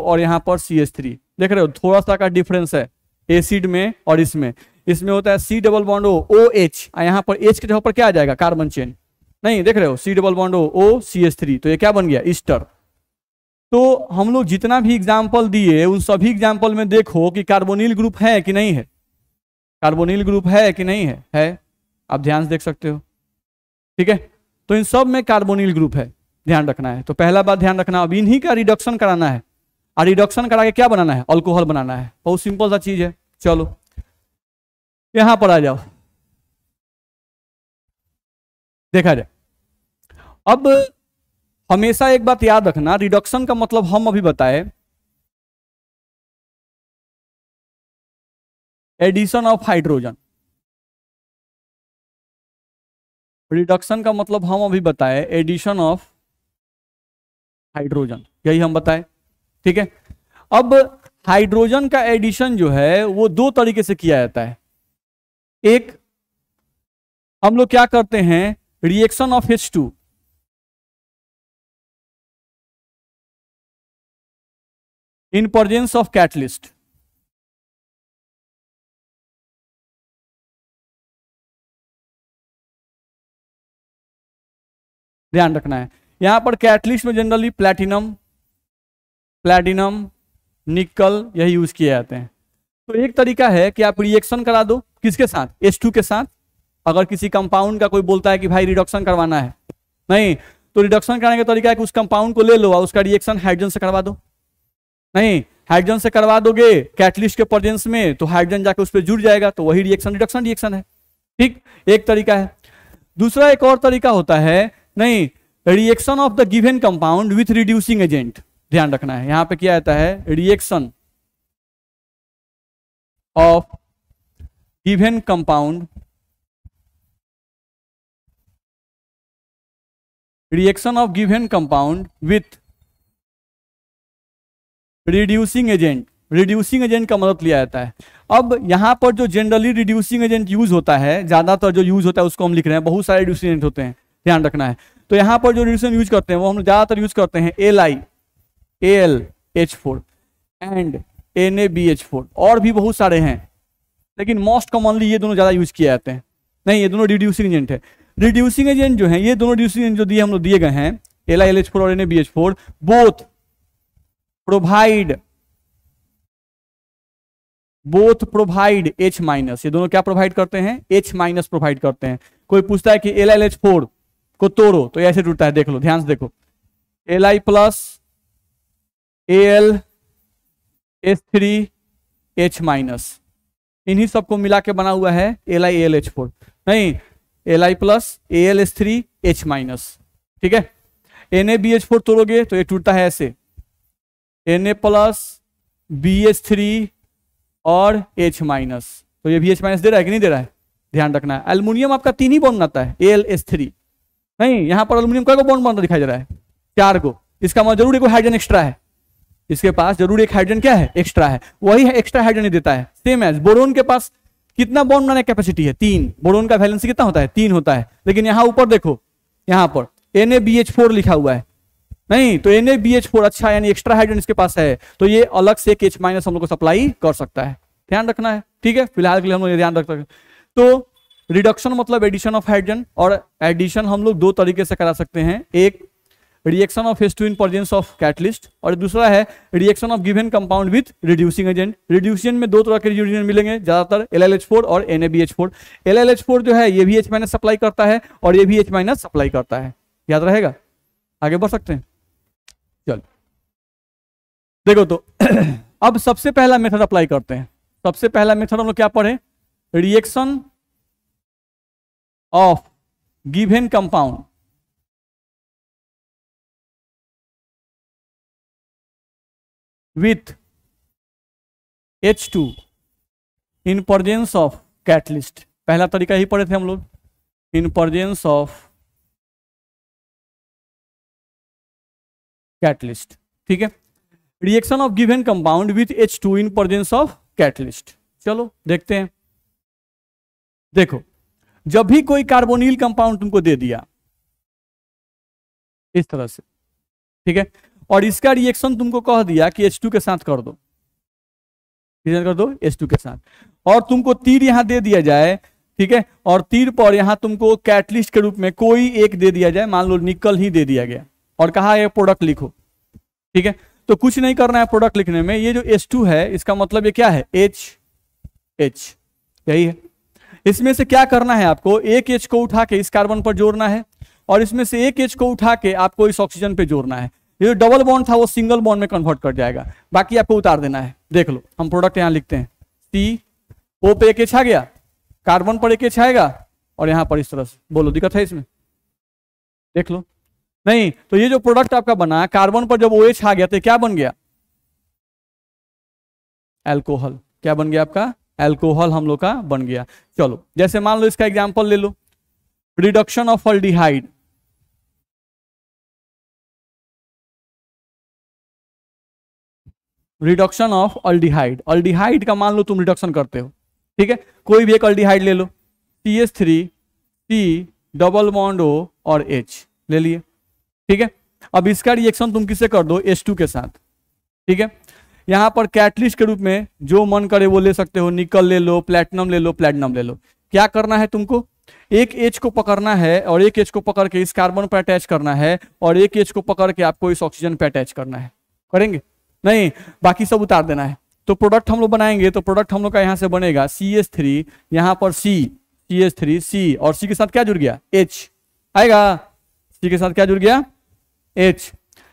और यहाँ पर CH3, देख रहे हो थोड़ा सा का डिफरेंस है एसिड में और इसमें होता है C डबल बॉन्ड OH, यहाँ पर H के जगह पर क्या आ जाएगा, कार्बन चेन, नहीं देख रहे हो, C double bond O CH3, तो ये क्या बन गया, ईस्टर। तो हम लोग जितना भी एग्जाम्पल दिए उन सभी एग्जाम्पल में देखो कि कार्बोनिल ग्रुप है कि नहीं है, कार्बोनिल ग्रुप है कि नहीं है, आप ध्यान से देख सकते हो, ठीक है। तो इन सब में कार्बोनिल ग्रुप है, ध्यान रखना है। तो पहला बात ध्यान रखना, अब इन्हीं का रिडक्शन कराना है, और रिडक्शन करा के क्या बनाना है, अल्कोहल बनाना है, बहुत सिंपल सा चीज है। चलो यहां पर आ जाओ, देखा जाए। अब हमेशा एक बात याद रखना, रिडक्शन का मतलब हम अभी बताए एडिशन ऑफ हाइड्रोजन, रिडक्शन का मतलब हम अभी बताए एडिशन ऑफ हाइड्रोजन, यही हम बताए, ठीक है। अब हाइड्रोजन का एडिशन जो है वो दो तरीके से किया जाता है। एक हम लोग क्या करते हैं, reaction of H2, in presence of catalyst, ध्यान रखना है। यहां पर कैटलिस्ट में जनरली प्लैटिनम निकल यही यूज किए जाते हैं। तो एक तरीका है कि आप रिएक्शन करा दो, किसके साथ, H2 के साथ। अगर किसी कंपाउंड का कोई बोलता है कि भाई रिडक्शन करवाना है, नहीं तो रिडक्शन कराने का तरीका है कि उस कंपाउंड को ले लो और उसका रिएक्शन हाइड्रोजन से करवा दो, नहीं हाइड्रोजन से करवा दोगे कैटलिस्ट के प्रेजेंस में तो हाइड्रोजन जाके उस पर जुड़ जाएगा, तो वही रिएक्शन रिएक्शन है, ठीक, एक तरीका है। दूसरा एक और तरीका होता है, नहीं reaction of the given compound with reducing agent, ध्यान रखना है। यहां पे क्या आता है, reaction of given compound, reaction of given compound with reducing agent, reducing agent का मदद लिया जाता है। अब यहां पर जो जनरली रिड्यूसिंग एजेंट यूज होता है, ज्यादातर जो यूज होता है उसको हम लिख रहे हैं, बहुत सारे रिड्यूसिंग एजेंट होते हैं, ध्यान रखना है। तो यहां पर जो रिड्यूसिंग यूज करते हैं वो हम ज्यादातर यूज करते हैं AlH4 एंड NaBH4, और भी बहुत सारे हैं, लेकिन मोस्ट कॉमनली ये दोनों ज्यादा यूज किए जाते हैं। नहीं ये दोनों रिड्यूसिंग एजेंट है। रिड्यूसिंग एजेंट जो है, ये दोनों रिड्यूसिंग एजेंट जो दिए हम लोग दिए गए हैं, LiLH4 और NaBH4, बोथ प्रोवाइड H-, ये दोनों क्या प्रोवाइड करते हैं, H- प्रोवाइड करते हैं। कोई पूछता है कि LiLH4 को तोड़ो तो ऐसे टूटता है, देख लो ध्यान से देखो, Li प्लस AlH3H-, इन्हीं सबको मिला के बना हुआ है LiAlH4, नहीं Li प्लस AlH3H-, ठीक है। NaBH4 तोड़ोगे तो ये टूटता है ऐसे, Na प्लस BH3 और H-, तो ये भी H- दे रहा है कि नहीं दे रहा है, ध्यान रखना है। एल्युमिनियम आपका 3 ही बॉन्ड बनाता है, AlS3। नहीं, यहाँ पर एल्युमिनियम का बॉन्ड बनता दिखाई दे रहा है, 4 को। इसका मतलब जरूर एक हाइड्रोजन एक्स्ट्रा है, इसके पास जरूर एक हाइड्रोजन क्या है, एक्स्ट्रा है, वही है एक्स्ट्रा हाइड्रोजन देता है। सेम एज बोरोन के पास कितना बॉन्ड बनाने की कैपेसिटी है, 3। बोरोन का वैलेंसी कितना होता है, 3 होता है। लेकिन यहाँ ऊपर देखो, यहाँ पर NaBH4 लिखा हुआ है, नहीं तो NaBH4 अच्छा यानी एक्स्ट्रा हाइड्रोजन इसके पास है, तो ये अलग से H- हम लोग को सप्लाई कर सकता है। ध्यान रखना है, ठीक है, फिलहाल के लिए हम लोग ये ध्यान रख सकते हैं। तो रिडक्शन मतलब एडिशन ऑफ हाइड्रोजन, और एडिशन हम लोग 2 तरीके से करा सकते हैं, एक reaction of H2 in presence of catalyst, और दूसरा है reaction of given compound with reducing agent. Reducing में 2 तरह के रिड्यूसिंग मिलेंगे ज्यादातर, LiLH4 और NaBH4। LiLH4 जो है ये भी H- सप्लाई करता है और ये भी H- सप्लाई करता है, याद रहेगा। आगे बढ़ सकते हैं, चल देखो तो अब सबसे पहला मेथड अप्लाई करते हैं। सबसे पहला मेथड हम लोग क्या पढ़े, reaction of given compound with H2 in presence of catalyst. पहला तरीका ही पढ़े थे हम लोग, इन प्रेजेंस ऑफ कैटलिस्ट, ठीक है। Reaction of given compound with H2 in presence of catalyst, चलो देखते हैं। देखो, जब भी कोई कार्बोनिल कंपाउंड तुमको दे दिया इस तरह से, ठीक है, और इसका रिएक्शन तुमको कह दिया कि H2 के साथ कर दो, कर दो H2 के साथ, और तुमको तीर यहां दे दिया जाए, ठीक है, और तीर पर यहां तुमको कैटलिस्ट के रूप में कोई एक दे दिया जाए, मान लो निकल ही दे दिया गया, और कहा है प्रोडक्ट लिखो, ठीक है। तो कुछ नहीं करना है प्रोडक्ट लिखने में, ये जो H2 है इसका मतलब ये क्या है, H, यही है। इसमें से क्या करना है आपको, एक H को उठा के इस कार्बन पर जोड़ना है, और इसमें से एक H को उठा के आपको इस ऑक्सीजन पे जोड़ना है। ये जो डबल बॉन्ड था वो सिंगल बॉन्ड में कन्वर्ट कर जाएगा, बाकी आपको उतार देना है। देख लो, हम प्रोडक्ट यहां लिखते हैं, CO पे एक H आ गया, कार्बन पर एक H आएगा, और यहां पर इस तरह से, बोलो दिक्कत है इसमें, देख लो। नहीं तो ये जो प्रोडक्ट आपका बना, कार्बन पर जब OH आ गया तो क्या बन गया, एल्कोहल। क्या बन गया आपका, एल्कोहल हम लोग का बन गया। चलो जैसे मान लो इसका एग्जांपल ले लो, reduction of aldehyde. Reduction of aldehyde, aldehyde का मान लो तुम रिडक्शन करते हो, ठीक है, कोई भी एक अल्डिहाइड ले लो, CH3 C double bond O और H ले लिए, ठीक है। अब इसका रिएक्शन तुम किससे कर दो, H2 के साथ, ठीक है। यहां पर कैटलिस्ट के रूप में जो मन करे वो ले सकते हो, निकल ले लो, प्लेटिनम ले लो, प्लेटिनम ले लो। क्या करना है तुमको, एक H को पकड़ना है और एक H को पकड़ के इस कार्बन पर अटैच करना है, और एक H को पकड़ के आपको इस ऑक्सीजन पर अटैच करना है। करेंगे नहीं, बाकी सब उतार देना है। तो प्रोडक्ट हम लोग बनाएंगे, तो प्रोडक्ट हम लोग का यहां से बनेगा CH3, यहां पर CH3 C, और C के साथ क्या जुड़ गया, H आएगा, C के साथ क्या जुड़ गया, H।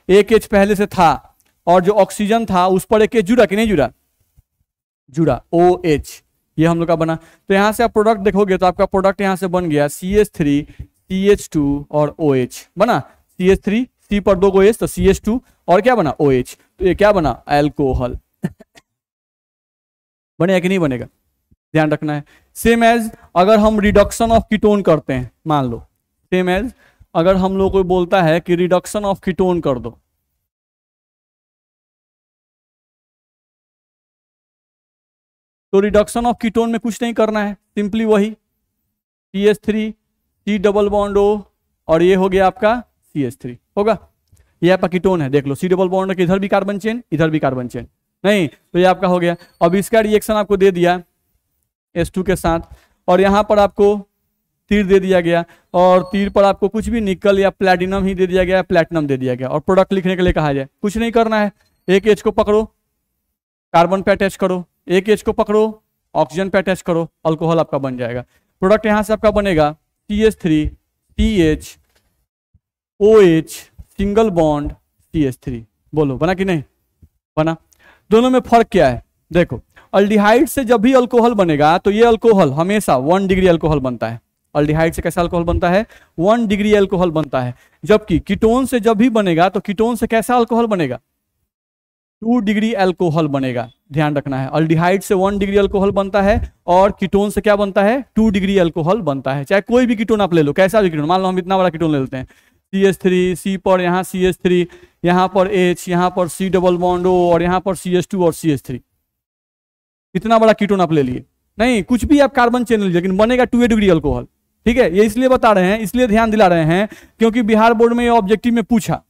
एक H पहले से था, और जो ऑक्सीजन था उस पर एक H जुड़ा कि नहीं जुड़ा, जुड़ा, OH, ये हम लोग का बना। तो यहां से आप प्रोडक्ट देखोगे तो आपका प्रोडक्ट यहां से बन गया CH3 CH2 और OH बना। CH3 C पर 2 H तो CH2 और क्या बना, OH। तो ये क्या बना, एल्कोहल। बनेगा कि नहीं बनेगा, ध्यान रखना है। सेम एज अगर हम रिडक्शन ऑफ कीटोन करते हैं, मान लो, सेम एज अगर हम लोग को बोलता है कि रिडक्शन ऑफ कीटोन कर दो, तो रिडक्शन ऑफ कीटोन में कुछ नहीं करना है, सिंपली वही CH3 C double bond O, और ये हो गया आपका CH3 होगा। ये आपका कीटोन है, देख लो, C डबल बॉन्ड के इधर भी कार्बन चेन, इधर भी कार्बन चेन, नहीं तो ये आपका हो गया। अब इसका रिएक्शन आपको दे दिया H2 के साथ, और यहां पर आपको तीर दे दिया गया, और तीर पर आपको कुछ भी निकल या प्लैटिनम ही दे दिया गया, प्लैटिनम दे दिया गया, और प्रोडक्ट लिखने के लिए कहा जाए, कुछ नहीं करना है। एक H को पकड़ो, कार्बन पे अटैच करो, एक H को पकड़ो, ऑक्सीजन पे अटैच करो, अल्कोहल आपका बन जाएगा। प्रोडक्ट यहां से आपका बनेगा CH3 CH OH single bond CH3। बोलो बना कि नहीं बना। दोनों में फर्क क्या है, देखो, अल्डिहाइड से जब भी अल्कोहल बनेगा तो ये अल्कोहल हमेशा 1 डिग्री अल्कोहल बनता है। अल्डिहाइड से कैसा अल्कोहल बनता है, 1 डिग्री अल्कोहल बनता है। जबकि कीटोन से जब भी बनेगा तो कीटोन से कैसा अल्कोहल बनेगा, 2 डिग्री अल्कोहल बनेगा, ध्यान रखना है। अल्डिहाइड से 1 डिग्री अल्कोहल बनता है और कीटोन से क्या बनता है, 2 डिग्री अल्कोहल बनता है। चाहे कोई भी कीटोन आप ले लो, कैसा भी कीटोन, मान लो हम इतना बड़ा कीटोन ले लेते हैं, CH3, C पर यहाँ CH3, यहाँ पर H, यहाँ पर C डबल बॉन्ड O और यहाँ पर CH2 और CH3, इतना बड़ा कीटोन आप ले लिए, नहीं कुछ भी आप कार्बन चेन लीजिए, लेकिन बनेगा 2 डिग्री अल्कोहल। ठीक है, ये इसलिए बता रहे हैं, इसलिए ध्यान दिला रहे हैं क्योंकि बिहार बोर्ड में ये ऑब्जेक्टिव में पूछा,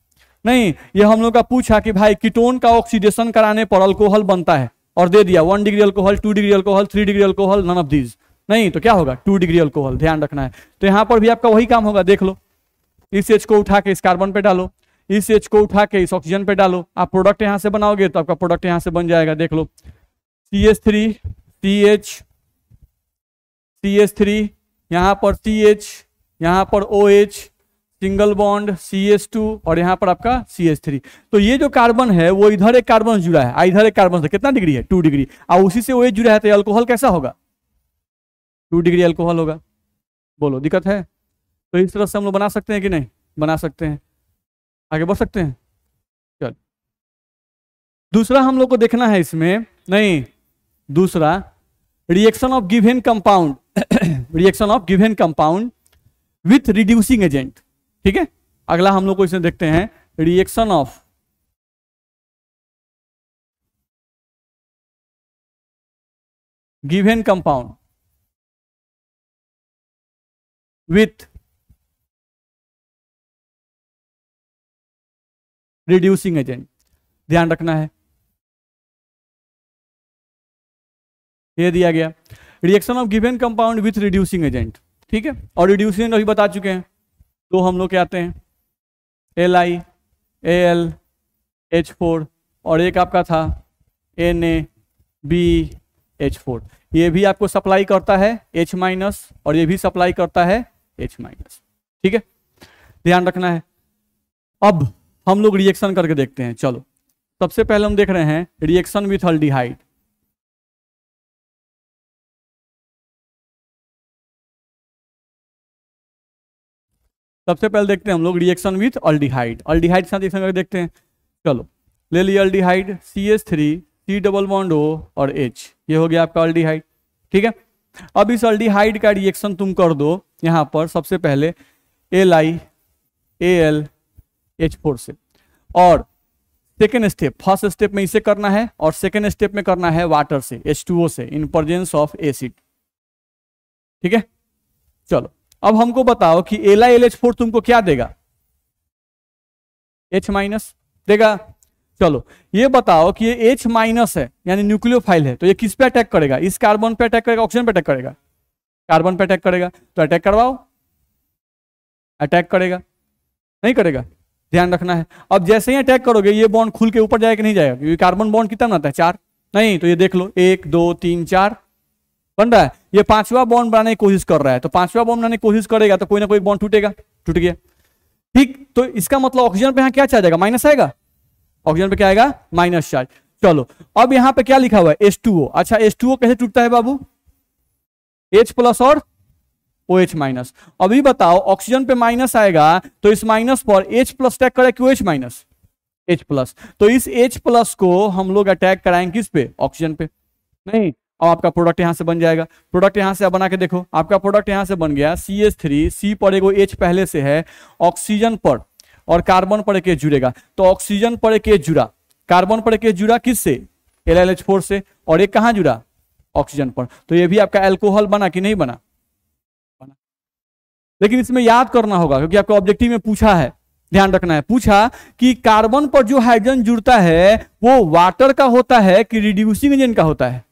नहीं ये हम लोग का पूछा कि भाई कीटोन का ऑक्सीडेशन कराने पर अल्कोहल बनता है और दे दिया 1 degree alcohol, 2 degree alcohol, 3 degree alcohol, none of these, नहीं तो क्या होगा 2 डिग्री अल्कोहल, ध्यान रखना है। तो यहां पर भी आपका वही काम होगा, देख लो, इस H को उठा के इस कार्बन पे डालो, इस H को उठा के इस ऑक्सीजन पे डालो, आप प्रोडक्ट यहां से बनाओगे तो आपका प्रोडक्ट यहां से बन जाएगा, देख लो CH3 CH CH3, यहां पर CH, यहां पर OH, सिंगल बॉन्ड CH2 और यहां पर आपका CH3। तो ये जो कार्बन है वो इधर एक कार्बन जुड़ा है, इधर एक कार्बन से कितना डिग्री है 2 डिग्री, और उसी से OH जुड़ा है, तो अल्कोहल कैसा होगा 2 डिग्री अल्कोहल होगा। बोलो दिक्कत है? तो इस तरह से हम लोग बना सकते हैं कि नहीं बना सकते हैं, आगे बढ़ सकते हैं। चल दूसरा हम लोग को देखना है इसमें, नहीं दूसरा reaction of given compound reaction of given compound with reducing agent. ठीक है, अगला हम लोग को इसमें देखते हैं reaction of given compound with reducing agent. ध्यान रखना है, ये दिया गया reaction of given compound with reducing agent. ठीक है, और रिड्यूसिंग एजेंट अभी बता चुके हैं, तो हम लोग क्या आते हैं LiAlH4 और एक आपका था NaBH4, ये भी आपको सप्लाई करता है H- और ये भी सप्लाई करता है H-। ठीक है, ध्यान रखना है। अब हम लोग रिएक्शन करके देखते हैं। चलो सबसे पहले हम देख रहे हैं रिएक्शन विथ अल्डिहाइड। सबसे पहले देखते हैं हम लोग रिएक्शन विथ अल्डिहाइड, अल्डिहाइड के साथ रिएक्शन करके देखते हैं। चलो ले लिया aldehyde, CH3 C double bond O और H, ये हो गया आपका अल्डिहाइड। ठीक है, अब इस अल्डिहाइड का रिएक्शन तुम कर दो यहां पर सबसे पहले LiAlH4 से, और सेकेंड स्टेप, फर्स्ट स्टेप में इसे करना है और सेकेंड स्टेप में करना है वाटर से H2O से इन प्रेजेंस ऑफ एसिड। ठीक है, चलो अब हमको बताओ कि LiLH4 तुमको क्या देगा, H- देगा। चलो ये बताओ कि ये H- है यानी न्यूक्लियोफाइल है, तो ये किस पे अटैक करेगा, इस कार्बन पे अटैक करेगा, ऑक्सीजन पे अटैक करेगा, कार्बन पे अटैक करेगा, तो अटैक करवाओ, अटैक करेगा नहीं करेगा, ध्यान रखना है। अब जैसे ही अटैक करोगे ये बॉन्ड खुल के ऊपर जाएगा कि नहीं जाएगा, क्योंकि कार्बन बॉन्ड कितना बनता है 4, नहीं तो ये देख लो 1 2 3 4 बन रहा है, ये 5वां बॉन्ड बनाने की कोशिश कर रहा है, तो 5वां बॉन्ड बनाने की कोशिश करेगा तो कोई ना कोई बॉन्ड टूटेगा, टूट गया। ठीक, तो इसका मतलब ऑक्सीजन पे यहाँ क्या चार्ज आएगा, माइनस आएगा, ऑक्सीजन पे क्या आएगा माइनस चार्ज। चलो अब यहाँ पे क्या लिखा हुआ है H2O, अच्छा H2O कैसे टूटता है बाबू, H+ और OH-। अभी बताओ ऑक्सीजन पे माइनस आएगा तो इस माइनस पर H+ अटैक करेगा कि OH-, H+, तो इस H+ को हम लोग अटैक कराएंगे किस पे, ऑक्सीजन पे, नहीं। अब आपका प्रोडक्ट यहां से बन जाएगा, प्रोडक्ट यहां से बना के देखो, आपका प्रोडक्ट यहां से बन गया CH3, C पर एगो H पहले से है, ऑक्सीजन पर और कार्बन पर एक H जुड़ेगा, तो ऑक्सीजन पर एक H जुड़ा, कार्बन पर एक H जुड़ा किससे, LiLH4 से, और एक कहां जुड़ा, ऑक्सीजन पर, तो ये भी आपका अल्कोहल बना कि नहीं बना, बना। लेकिन इसमें याद करना होगा क्योंकि आपको ऑब्जेक्टिव में पूछा है, ध्यान रखना है, पूछा कि कार्बन पर जो हाइड्रोजन जुड़ता है वो वाटर का होता है कि रिड्यूसिंग एजेंट का होता है,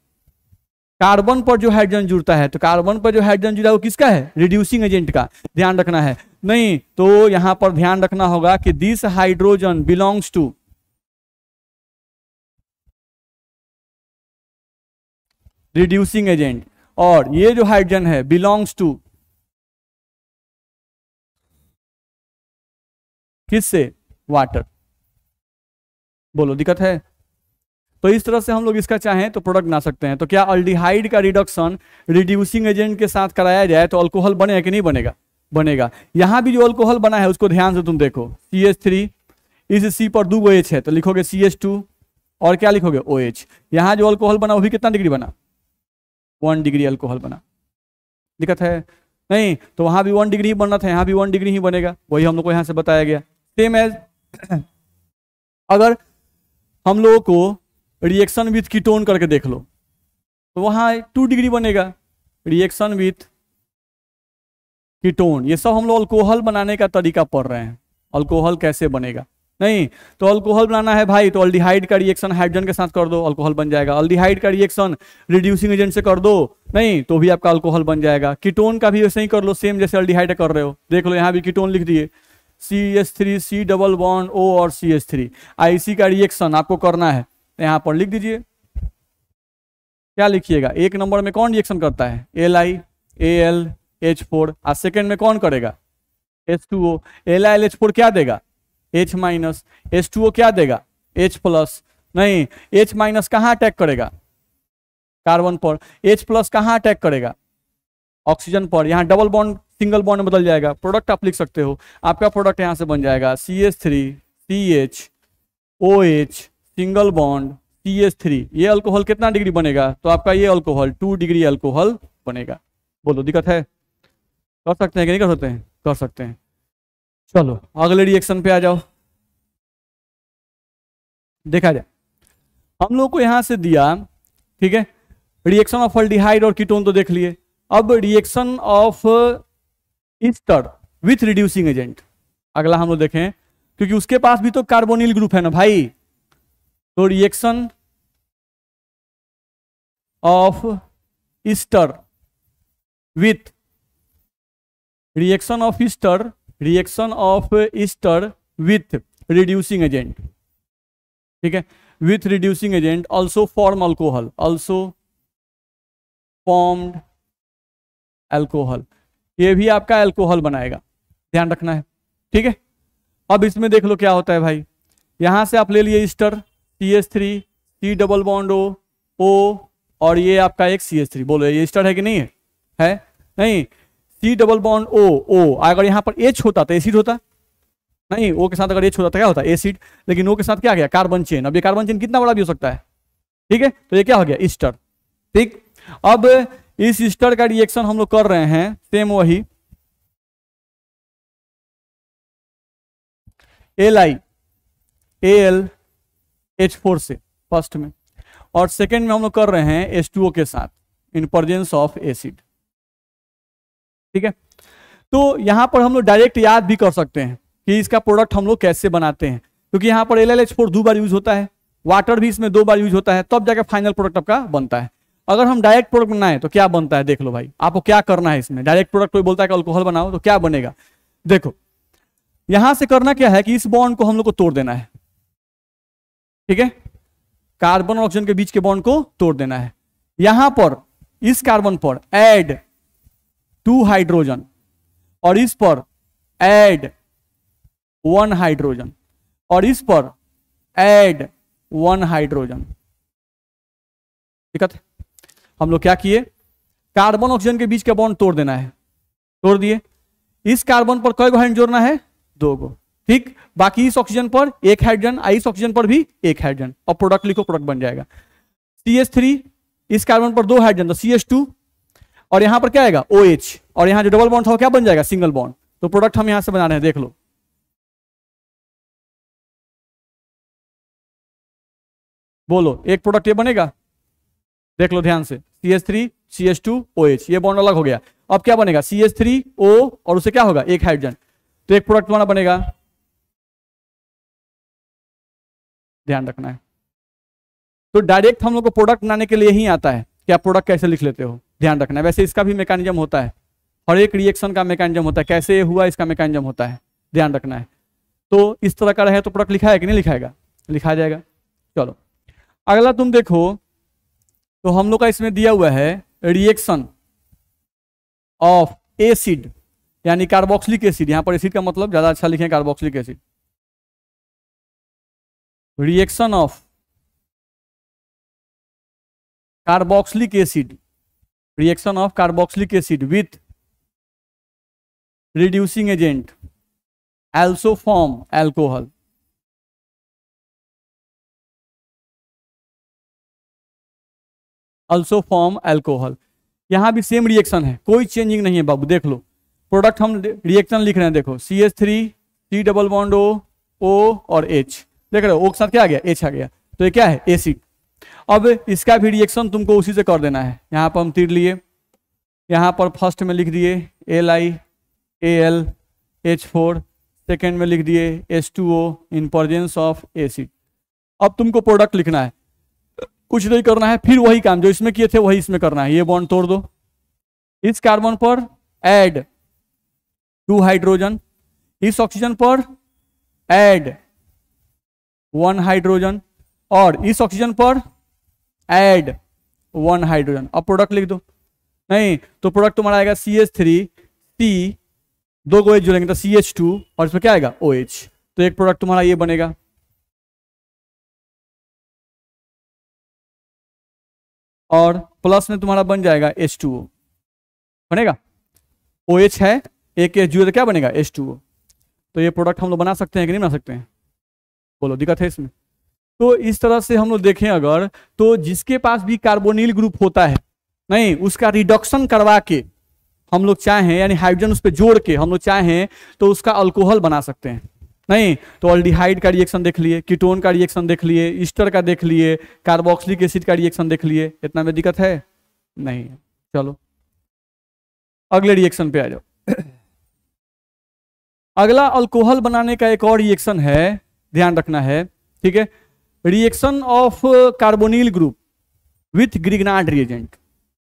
कार्बन पर जो हाइड्रोजन जुड़ता है, तो कार्बन पर जो हाइड्रोजन जुड़ा है वो किसका है, रिड्यूसिंग एजेंट का, ध्यान रखना है। नहीं तो यहां पर ध्यान रखना होगा कि this hydrogen belongs to reducing agent, और ये जो हाइड्रोजन है बिलोंग्स टू किससे, वाटर। बोलो दिक्कत है? तो इस तरह से हम लोग इसका चाहें तो प्रोडक्ट बना सकते हैं। तो क्या अल्डिहाइड का रिडक्शन रिड्यूसिंग एजेंट के साथ कराया जाए तो अल्कोहल बनेगा कि नहीं बनेगा, बनेगा। यहां भी जो अल्कोहल बना है उसको ध्यान से तुम देखो, CH3, इस C पर 2 H है तो लिखोगे CH2, और क्या लिखोगे OH। यहाँ जो अल्कोहल बना वो भी कितना डिग्री बना, 1 डिग्री अल्कोहल बना। दिक्कत है नहीं, तो वहां भी 1 डिग्री ही बनना था, यहाँ भी 1 डिग्री ही बनेगा, वही हम लोग को यहाँ से बताया गया। सेम एज अगर हम लोगों को रिएक्शन विथ कीटोन करके देख लो तो वहां 2 डिग्री बनेगा, रिएक्शन विथ कीटोन। ये सब हम लोग अल्कोहल बनाने का तरीका पढ़ रहे हैं, अल्कोहल कैसे बनेगा। नहीं तो अल्कोहल बनाना है भाई तो अल्डिहाइड का रिएक्शन हाइड्रोजन के साथ कर दो, अल्कोहल बन जाएगा। अल्डिहाइड का रिएक्शन रिड्यूसिंग एजेंट से कर दो, नहीं तो भी आपका अल्कोहल बन जाएगा। कीटोन का भी वैसे ही कर लो, सेम जैसे अल्डिहाइड कर रहे हो। देख लो यहाँ भी कीटोन लिख दिए, CH3 C double bond O और CH3। IC का रिएक्शन आपको करना है, यहाँ पर लिख दीजिए। क्या लिखिएगा, 1 नंबर में कौन रिएक्शन करता है, LiAlH4, और सेकेंड में कौन करेगा, H2O। LiLH4 क्या देगा, H माइनस, H2O क्या देगा, H प्लस। नहीं H माइनस कहाँ अटैक करेगा, कार्बन पर। H प्लस कहाँ अटैक करेगा, ऑक्सीजन पर। यहाँ डबल बॉन्ड सिंगल बॉन्ड में बदल जाएगा, प्रोडक्ट आप लिख सकते हो। आपका प्रोडक्ट यहाँ से बन जाएगा CH3 CHOH single bond CH3। ये अल्कोहल कितना डिग्री बनेगा, तो आपका ये अल्कोहल 2 डिग्री अल्कोहल बनेगा। बोलो दिक्कत है, कर सकते हैं कि नहीं कर सकते हैं, कर सकते हैं। चलो अगले रिएक्शन पे आ जाओ, देखा जाए। हम लोग को यहां से दिया, ठीक है, रिएक्शन ऑफ अल्डिहाइड और कीटोन तो देख लिए। अब reaction of Easter with reducing agent अगला हम लोग देखें, क्योंकि उसके पास भी तो कार्बोनिल ग्रुप है ना भाई। तो reaction of Easter with reaction of Easter with reducing agent, ठीक है, with reducing agent also form alcohol, also formed alcohol. ये भी आपका अल्कोहल बनाएगा, ध्यान रखना है, ठीक है। अब इसमें देख लो क्या होता है भाई, यहां से आप ले लिए Easter CH3 C double bond O और ये आपका एक CH3। बोलो ये ईस्टर है कि नहीं है, है नहीं। C डबल बॉन्ड O अगर यहाँ पर H होता तो एसिड होता, नहीं O के साथ अगर H होता तो क्या होता, एसिड। लेकिन O के साथ क्या गया, कार्बन चेन। अब ये कार्बन चेन कितना बड़ा भी हो सकता है, ठीक है। तो ये क्या हो गया, ईस्टर, ठीक। अब इस ईस्टर का रिएक्शन हम लोग कर रहे हैं, सेम वही LiAlH4 से फर्स्ट में, और सेकेंड में हम लोग कर रहे हैं H2O के साथ इन प्रेजेंस ऑफ एसिड, ठीक है। तो यहां पर हम लोग डायरेक्ट याद भी कर सकते हैं कि इसका प्रोडक्ट हम लोग कैसे बनाते हैं, क्योंकि यहां पर LiLH4 2 बार यूज होता है, वाटर भी इसमें 2 बार यूज होता है, तब जाकर फाइनल प्रोडक्ट आपका बनता है। अगर हम डायरेक्ट प्रोडक्ट बनाए तो क्या बनता है, देख लो भाई। आपको क्या करना है इसमें, डायरेक्ट प्रोडक्ट कोई बोलता है कि अल्कोहल बनाओ तो क्या बनेगा, देखो यहां से करना क्या है कि इस बॉन्ड को हम लोग को तोड़ देना है, ठीक है। कार्बन और ऑक्सीजन के बीच के बॉन्ड को तोड़ देना है। यहां पर इस कार्बन पर ऐड 2 हाइड्रोजन और इस पर ऐड 1 हाइड्रोजन और इस पर ऐड 1 हाइड्रोजन। ठीक है, हम लोग क्या किए, कार्बन ऑक्सीजन के बीच का बॉन्ड तोड़ देना है, तोड़ दिए। इस कार्बन पर कई हाइड्रोजन जोड़ना है, 2 गो, ठीक। बाकी इस ऑक्सीजन पर 1 हाइड्रोजन, इस ऑक्सीजन पर भी 1 हाइड्रोजन, और प्रोडक्ट लिखो, प्रोडक्ट बन जाएगा CH3। इस कार्बन पर 2 हाइड्रोजन तो CH2, और यहां पर क्या आएगा OH, और यहां जो डबल बॉन्ड था वो क्या बन जाएगा, सिंगल बॉन्ड। तो प्रोडक्ट हम यहां से बना रहे हैं, देख लो। बोलो एक प्रोडक्ट ये बनेगा, देख लो ध्यान से, CH3 CH2 OH, ये बॉन्ड अलग हो गया। अब क्या बनेगा, CH3O और उसे क्या होगा, 1 हाइड्रोजन। तो एक प्रोडक्ट तुम्हारा बनेगा, ध्यान रखना है। तो डायरेक्ट हम लोग को प्रोडक्ट बनाने के लिए ही आता है कि आप प्रोडक्ट कैसे लिख लेते हो, ध्यान रखना है। वैसे इसका भी मैकेनिज्म होता है, हर एक रिएक्शन का मैकेनिज्म होता है, कैसे हुआ इसका मैकेनिज्म होता है, ध्यान रखना है। तो इस तरह का रहे तो प्रोडक्ट लिखा है कि नहीं लिखाएगा, लिखा जाएगा। चलो अगला तुम देखो, तो हम लोग का इसमें दिया हुआ है रिएक्शन ऑफ एसिड, यानी कार्बोक्सिलिक एसिड। यहां पर एसिड का मतलब ज्यादा अच्छा लिखें, carboxylic acid. Reaction of carboxylic acid, reaction of carboxylic acid with reducing agent also form alcohol। Also form alcohol. यहाँ भी सेम रिएक्शन है, कोई चेंजिंग नहीं है बाबू, देख लो प्रोडक्ट हम रिएक्शन लिख रहे हैं, देखो CH3 C double bond O और H, देख रहे हो O के साथ क्या आ गया, H आ गया, तो ये क्या है एसिड। अब इसका भी रिएक्शन तुमको उसी से कर देना है। यहाँ पर हम तीर लिए, यहाँ पर फर्स्ट में लिख दिए LiAlH4, सेकेंड में लिख दिए H2O in presence of acid. अब तुमको प्रोडक्ट लिखना है, कुछ नहीं करना है, फिर वही काम जो इसमें किए थे वही इसमें करना है। ये बॉन्ड तोड़ दो, इस कार्बन पर ऐड 2 हाइड्रोजन, इस ऑक्सीजन पर ऐड 1 हाइड्रोजन और इस ऑक्सीजन पर ऐड 1 हाइड्रोजन। अब प्रोडक्ट लिख दो, नहीं तो प्रोडक्ट तुम्हारा आएगा CH3 C, 2 को H जोड़ेंगे तो CH2 और इसमें क्या आएगा OH, तो एक प्रोडक्ट तुम्हारा ये बनेगा। और प्लस में तुम्हारा बन जाएगा H2O बनेगा, OH है एक H जोड़े तो क्या बनेगा H2O। तो ये प्रोडक्ट हम लोग बना सकते हैं कि नहीं बना सकते हैं, बोलो दिक्कत है इसमें। तो इस तरह से हम लोग देखें अगर, तो जिसके पास भी कार्बोनिल ग्रुप होता है, नहीं उसका रिडक्शन करवा के हम लोग चाहें, यानी हाइड्रोजन उस पर जोड़ के हम लोग चाहें तो उसका अल्कोहल बना सकते हैं। नहीं तो अल्डिहाइड का रिएक्शन देख लिए, कीटोन का रिएक्शन देख लिए, ईस्टर का देख लिए, कार्बोक्सिलिक एसिड का रिएक्शन देख लिए, इतना में दिक्कत है नहीं। चलो अगले रिएक्शन पे आ जाओ। अगला अल्कोहल बनाने का एक और रिएक्शन है, ध्यान रखना है, ठीक है। Reaction of carbonyl group with Grignard reagent.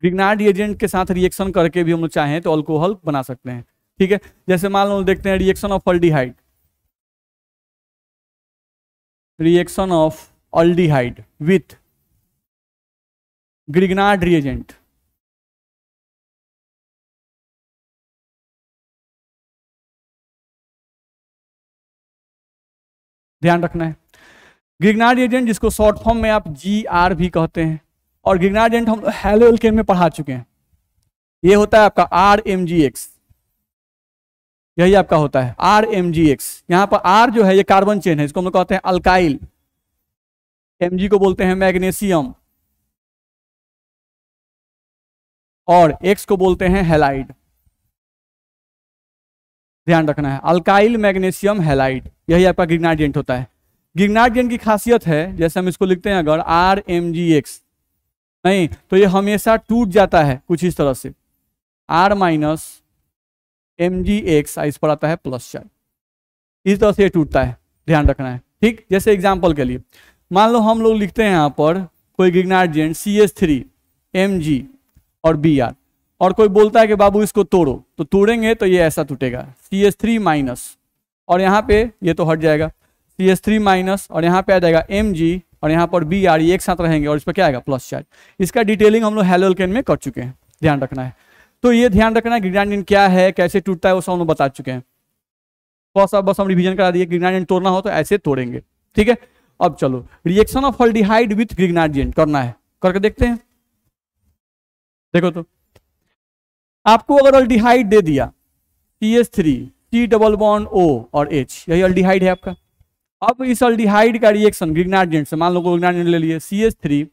Grignard reagent के साथ रिएक्शन करके भी हम लोग चाहें तो अल्कोहल बना सकते हैं, ठीक है। जैसे मान लो देखते हैं reaction of aldehyde, reaction of aldehyde with Grignard reagent. ध्यान रखना है, ग्रिग्नार्ड रिएजेंट जिसको शॉर्ट फॉर्म में आप GR भी कहते हैं, और ग्रिग्नार्ड रिएजेंट हम हैलो एल्केन में पढ़ा चुके हैं। ये होता है आपका RMgX, यही आपका होता है RMgX। यहां पर R जो है ये कार्बन चेन है, इसको हम लोग कहते हैं अल्काइल, Mg को बोलते हैं मैग्नीशियम और X को बोलते हैं हैलाइड। ध्यान रखना है, अल्काइल मैग्नीशियम हैलाइड, यही आपका ग्रिग्नार्ड रिएजेंट होता है। ग्रिग्नार्ड रिएजेंट की खासियत है, जैसे हम इसको लिखते हैं अगर RMgX, नहीं तो ये हमेशा टूट जाता है कुछ इस तरह से, R माइनस MgX, इस पर आता है प्लस चार्ज, इस तरह से ये टूटता है, ध्यान रखना है, ठीक। जैसे एग्जाम्पल के लिए मान लो हम लोग लिखते हैं यहाँ पर कोई ग्रिग्नार्ड रिएजेंट CH3 Mg और Br, और कोई बोलता है कि बाबू इसको तोड़ो, तो तोड़ेंगे तो ये ऐसा टूटेगा CH3 माइनस, और यहाँ पे ये तो हट जाएगा CH3 माइनस, और यहाँ पे आ जाएगा Mg और यहाँ पर Br, ये एक साथ रहेंगे और इस पर क्या आएगा प्लस चार्ज। इसका डिटेलिंग हम लोग हैलो एल्केन में कर चुके हैं, ध्यान रखना है। तो ये ध्यान रखना है ग्रिग्नार्ड रिएजेंट क्या है, कैसे टूटता है, वो सब हम लोग बता चुके हैं। बस हम रिवीजन करा दिए, ग्रिग्नार्ड रिएजेंट तोड़ना हो तो ऐसे तोड़ेंगे, ठीक है। अब चलो reaction of aldehyde with Grignard reagent करना है, करके देखते हैं। देखो तो आपको अगर अल्डिहाइड दे दिया CH3 C double bond O और H, यही अल्डिहाइड है आपका। अब इस अल्डिहाइड का रिएक्शन ग्रिग्नार्ड रिएजेंट से, मान लो ग्रिग्नार्ड रिएजेंट ले लिए CH3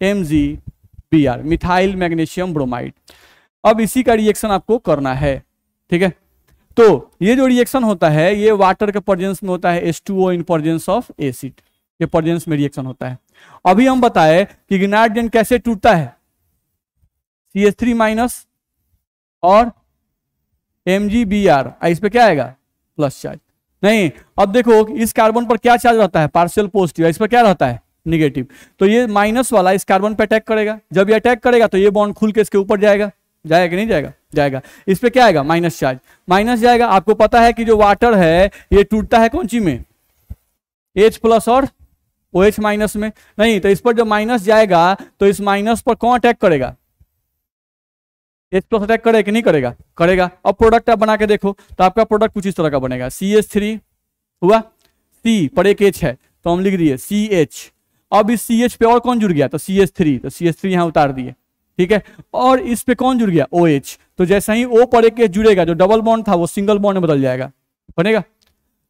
MgBr, methyl magnesium bromide. अब इसी का रिएक्शन आपको करना है, ठीक है। तो ये जो रिएक्शन होता है ये वाटर के प्रेजेंस में होता है, H2O in presence of acid के प्रेजेंस में रिएक्शन होता है। अभी हम बताए कि ग्रिग्नार्ड रिएजेंट कैसे टूटता है, CH3 माइनस और MgBr, इस पे क्या आएगा प्लस चार्ज। नहीं अब देखो इस कार्बन पर क्या चार्ज रहता है, पार्शियल पॉजिटिव, इस पर क्या रहता है निगेटिव, तो ये माइनस वाला इस कार्बन पे अटैक करेगा। जब ये अटैक करेगा तो ये बॉन्ड खुल के इसके ऊपर जाएगा, जाएगा कि नहीं जाएगा, जाएगा। इस पे क्या आएगा माइनस चार्ज, माइनस जाएगा। आपको पता है कि जो वाटर है ये टूटता है कौन सी में, H प्लस और OH माइनस में। नहीं तो इस पर जब माइनस जाएगा तो इस माइनस पर कौन अटैक करेगा, H प्लस अटैक करेगा कि नहीं करेगा, करेगा। अब प्रोडक्ट आप बना के देखो तो आपका प्रोडक्ट कुछ इस तरह का बनेगा, CH3 हुआ, C पर एक H है तो हम लिख दिए CH। अब इस CH पे और कौन जुड़ गया, तो CH3, तो CH3 यहाँ उतार दिए, ठीक है। और इस पे कौन जुड़ गया, OH, तो जैसे ही O पर एक H जुड़ेगा जो डबल बॉन्ड था वो सिंगल बॉन्ड में बदल जाएगा, बनेगा।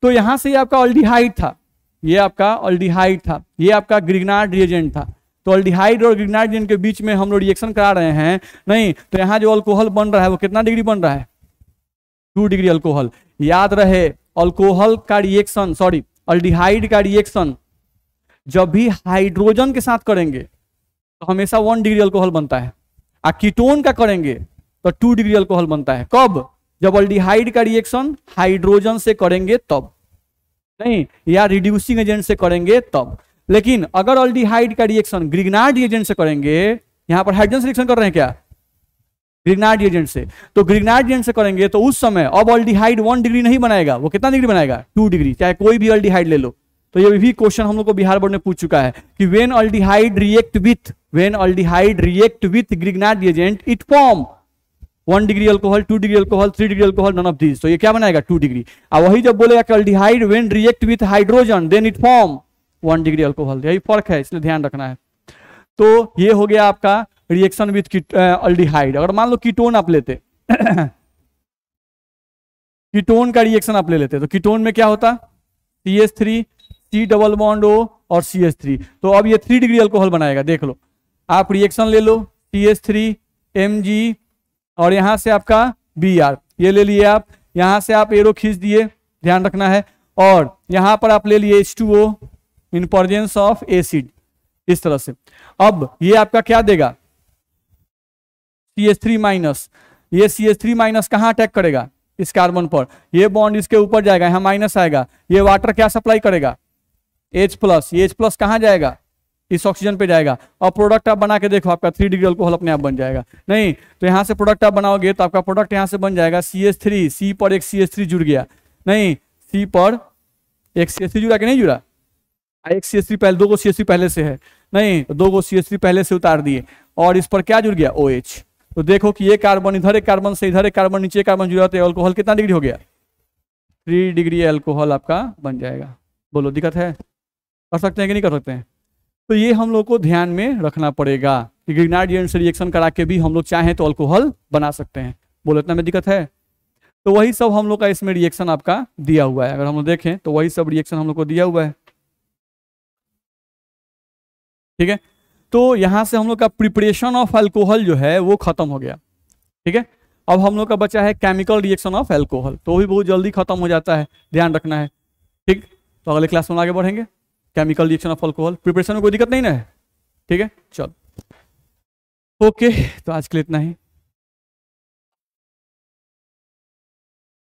तो यहां से ये आपका अल्डिहाइड था, ये आपका अल्डिहाइड था, ये आपका ग्रिग्नार्ड रिएजेंट था। तो तो अल्डिहाइड और ग्रिग्नाइड एजेंट के बीच में हम लोग रिएक्शन करा रहे हैं, नहीं तो यहाँ जो अल्कोहल बन रहा है वो कितना डिग्री बन रहा है, 2 डिग्री अल्कोहल। याद रहे अल्कोहल का रिएक्शन, सॉरी अल्डिहाइड का रिएक्शन जब भी हाइड्रोजन के साथ करेंगे तो हमेशा 1 डिग्री अल्कोहल बनता है, और कीटोन का करेंगे तो 2 डिग्री अल्कोहल बनता है। कब? जब अल्डिहाइड का रिएक्शन हाइड्रोजन से करेंगे तब, नहीं या रिड्यूसिंग एजेंट से करेंगे तब। लेकिन अगर अल्डिहाइड का रिएक्शन ग्रिग्नाइड एजेंट से करेंगे, यहां पर हाइड्रोजन से रिएक्शन कर रहे हैं क्या, ग्रिग्नाइड एजेंट से, तो ग्रिग्नाइड एजेंट से करेंगे तो उस समय अब अल्डिहाइड 1 डिग्री नहीं बनाएगा, वो कितना डिग्री बनाएगा, 2 डिग्री। चाहे कोई भी अल्डिहाइड ले लो। तो ये भी क्वेश्चन हम लोग को बिहार बोर्ड ने पूछ चुका है कि when aldehyde react with Grignard agent it form 1 degree alcohol, 2 degree alcohol, 3 degree alcohol, none of this. तो ये क्या बनाएगा, 2 डिग्री। और वही जब बोलेगा कि aldehyde when react with hydrogen then it form 1 degree alcohol. यही फर्क है, इसलिए ध्यान रखना है। तो ये हो गया आपका रिएक्शन विथ अल्डिहाइड। अगर मान लो कीटोन आप लेते कीटोन का रिएक्शन आप ले लेते तो कीटोन में क्या होता, CH3 C double bond O और CH3। तो अब ये 3 डिग्री अल्कोहल बनाएगा। देख लो, आप रिएक्शन ले लो, CH3 Mg और यहां से आपका Br, ये ले लिए आप, यहां से आप एरो खींच दिए, ध्यान रखना है। और यहां पर आप ले लिए H2O in presence of acid, इस तरह से। अब ये आपका क्या देगा, CH3 माइनस। ये CH3 माइनस कहां अटैक करेगा, इस कार्बन पर, ये बॉन्ड इसके ऊपर जाएगा, यहां माइनस आएगा। ये वाटर क्या सप्लाई करेगा, H प्लस। ये H प्लस कहां जाएगा, इस ऑक्सीजन पे जाएगा। और प्रोडक्ट आप बना के देखो, आपका 3 डिग्री अल्कोहल अपने आप बन जाएगा। नहीं तो यहां से प्रोडक्ट आप बनाओगे तो आपका प्रोडक्ट यहां से बन जाएगा CH3, C पर एक CH3 जुड़ गया, नहीं C पर एक CH3 जुड़ा कि नहीं जुड़ा, एक CH3 पहले, 2 CH3 पहले से है, नहीं 2 CH3 पहले से उतार दिए, और इस पर क्या जुड़ गया, OH। तो देखो कि ये कार्बन इधर एक कार्बन से इधर एक कार्बन, नीचे कार्बन जुड़ा, तो अल्कोहल कितना डिग्री हो गया, 3 डिग्री अल्कोहल आपका बन जाएगा। बोलो दिक्कत है, कर सकते हैं कि नहीं कर सकते हैं। तो ये हम लोग को ध्यान में रखना पड़ेगा कि ग्रिग्नाइड एजेंट से रिएक्शन करा के भी हम लोग चाहें तो अल्कोहल बना सकते हैं। बोलो इतना में दिक्कत है। तो वही सब हम लोग का इसमें रिएक्शन आपका दिया हुआ है। अगर हम लोग देखें तो वही सब रिएक्शन हम लोग को दिया हुआ है, ठीक है। तो यहां से हम लोग का प्रिपरेशन ऑफ अल्कोहल जो है वो खत्म हो गया, ठीक है। अब हम लोग का बचा है केमिकल रिएक्शन ऑफ अल्कोहल, तो भी बहुत जल्दी खत्म हो जाता है, ध्यान रखना है, ठीक। तो अगले क्लास में आगे बढ़ेंगे, chemical reaction of alcohol. Preparation में कोई दिक्कत नहीं ना है, ठीक है। चलो ओके, तो आज के लिए इतना ही।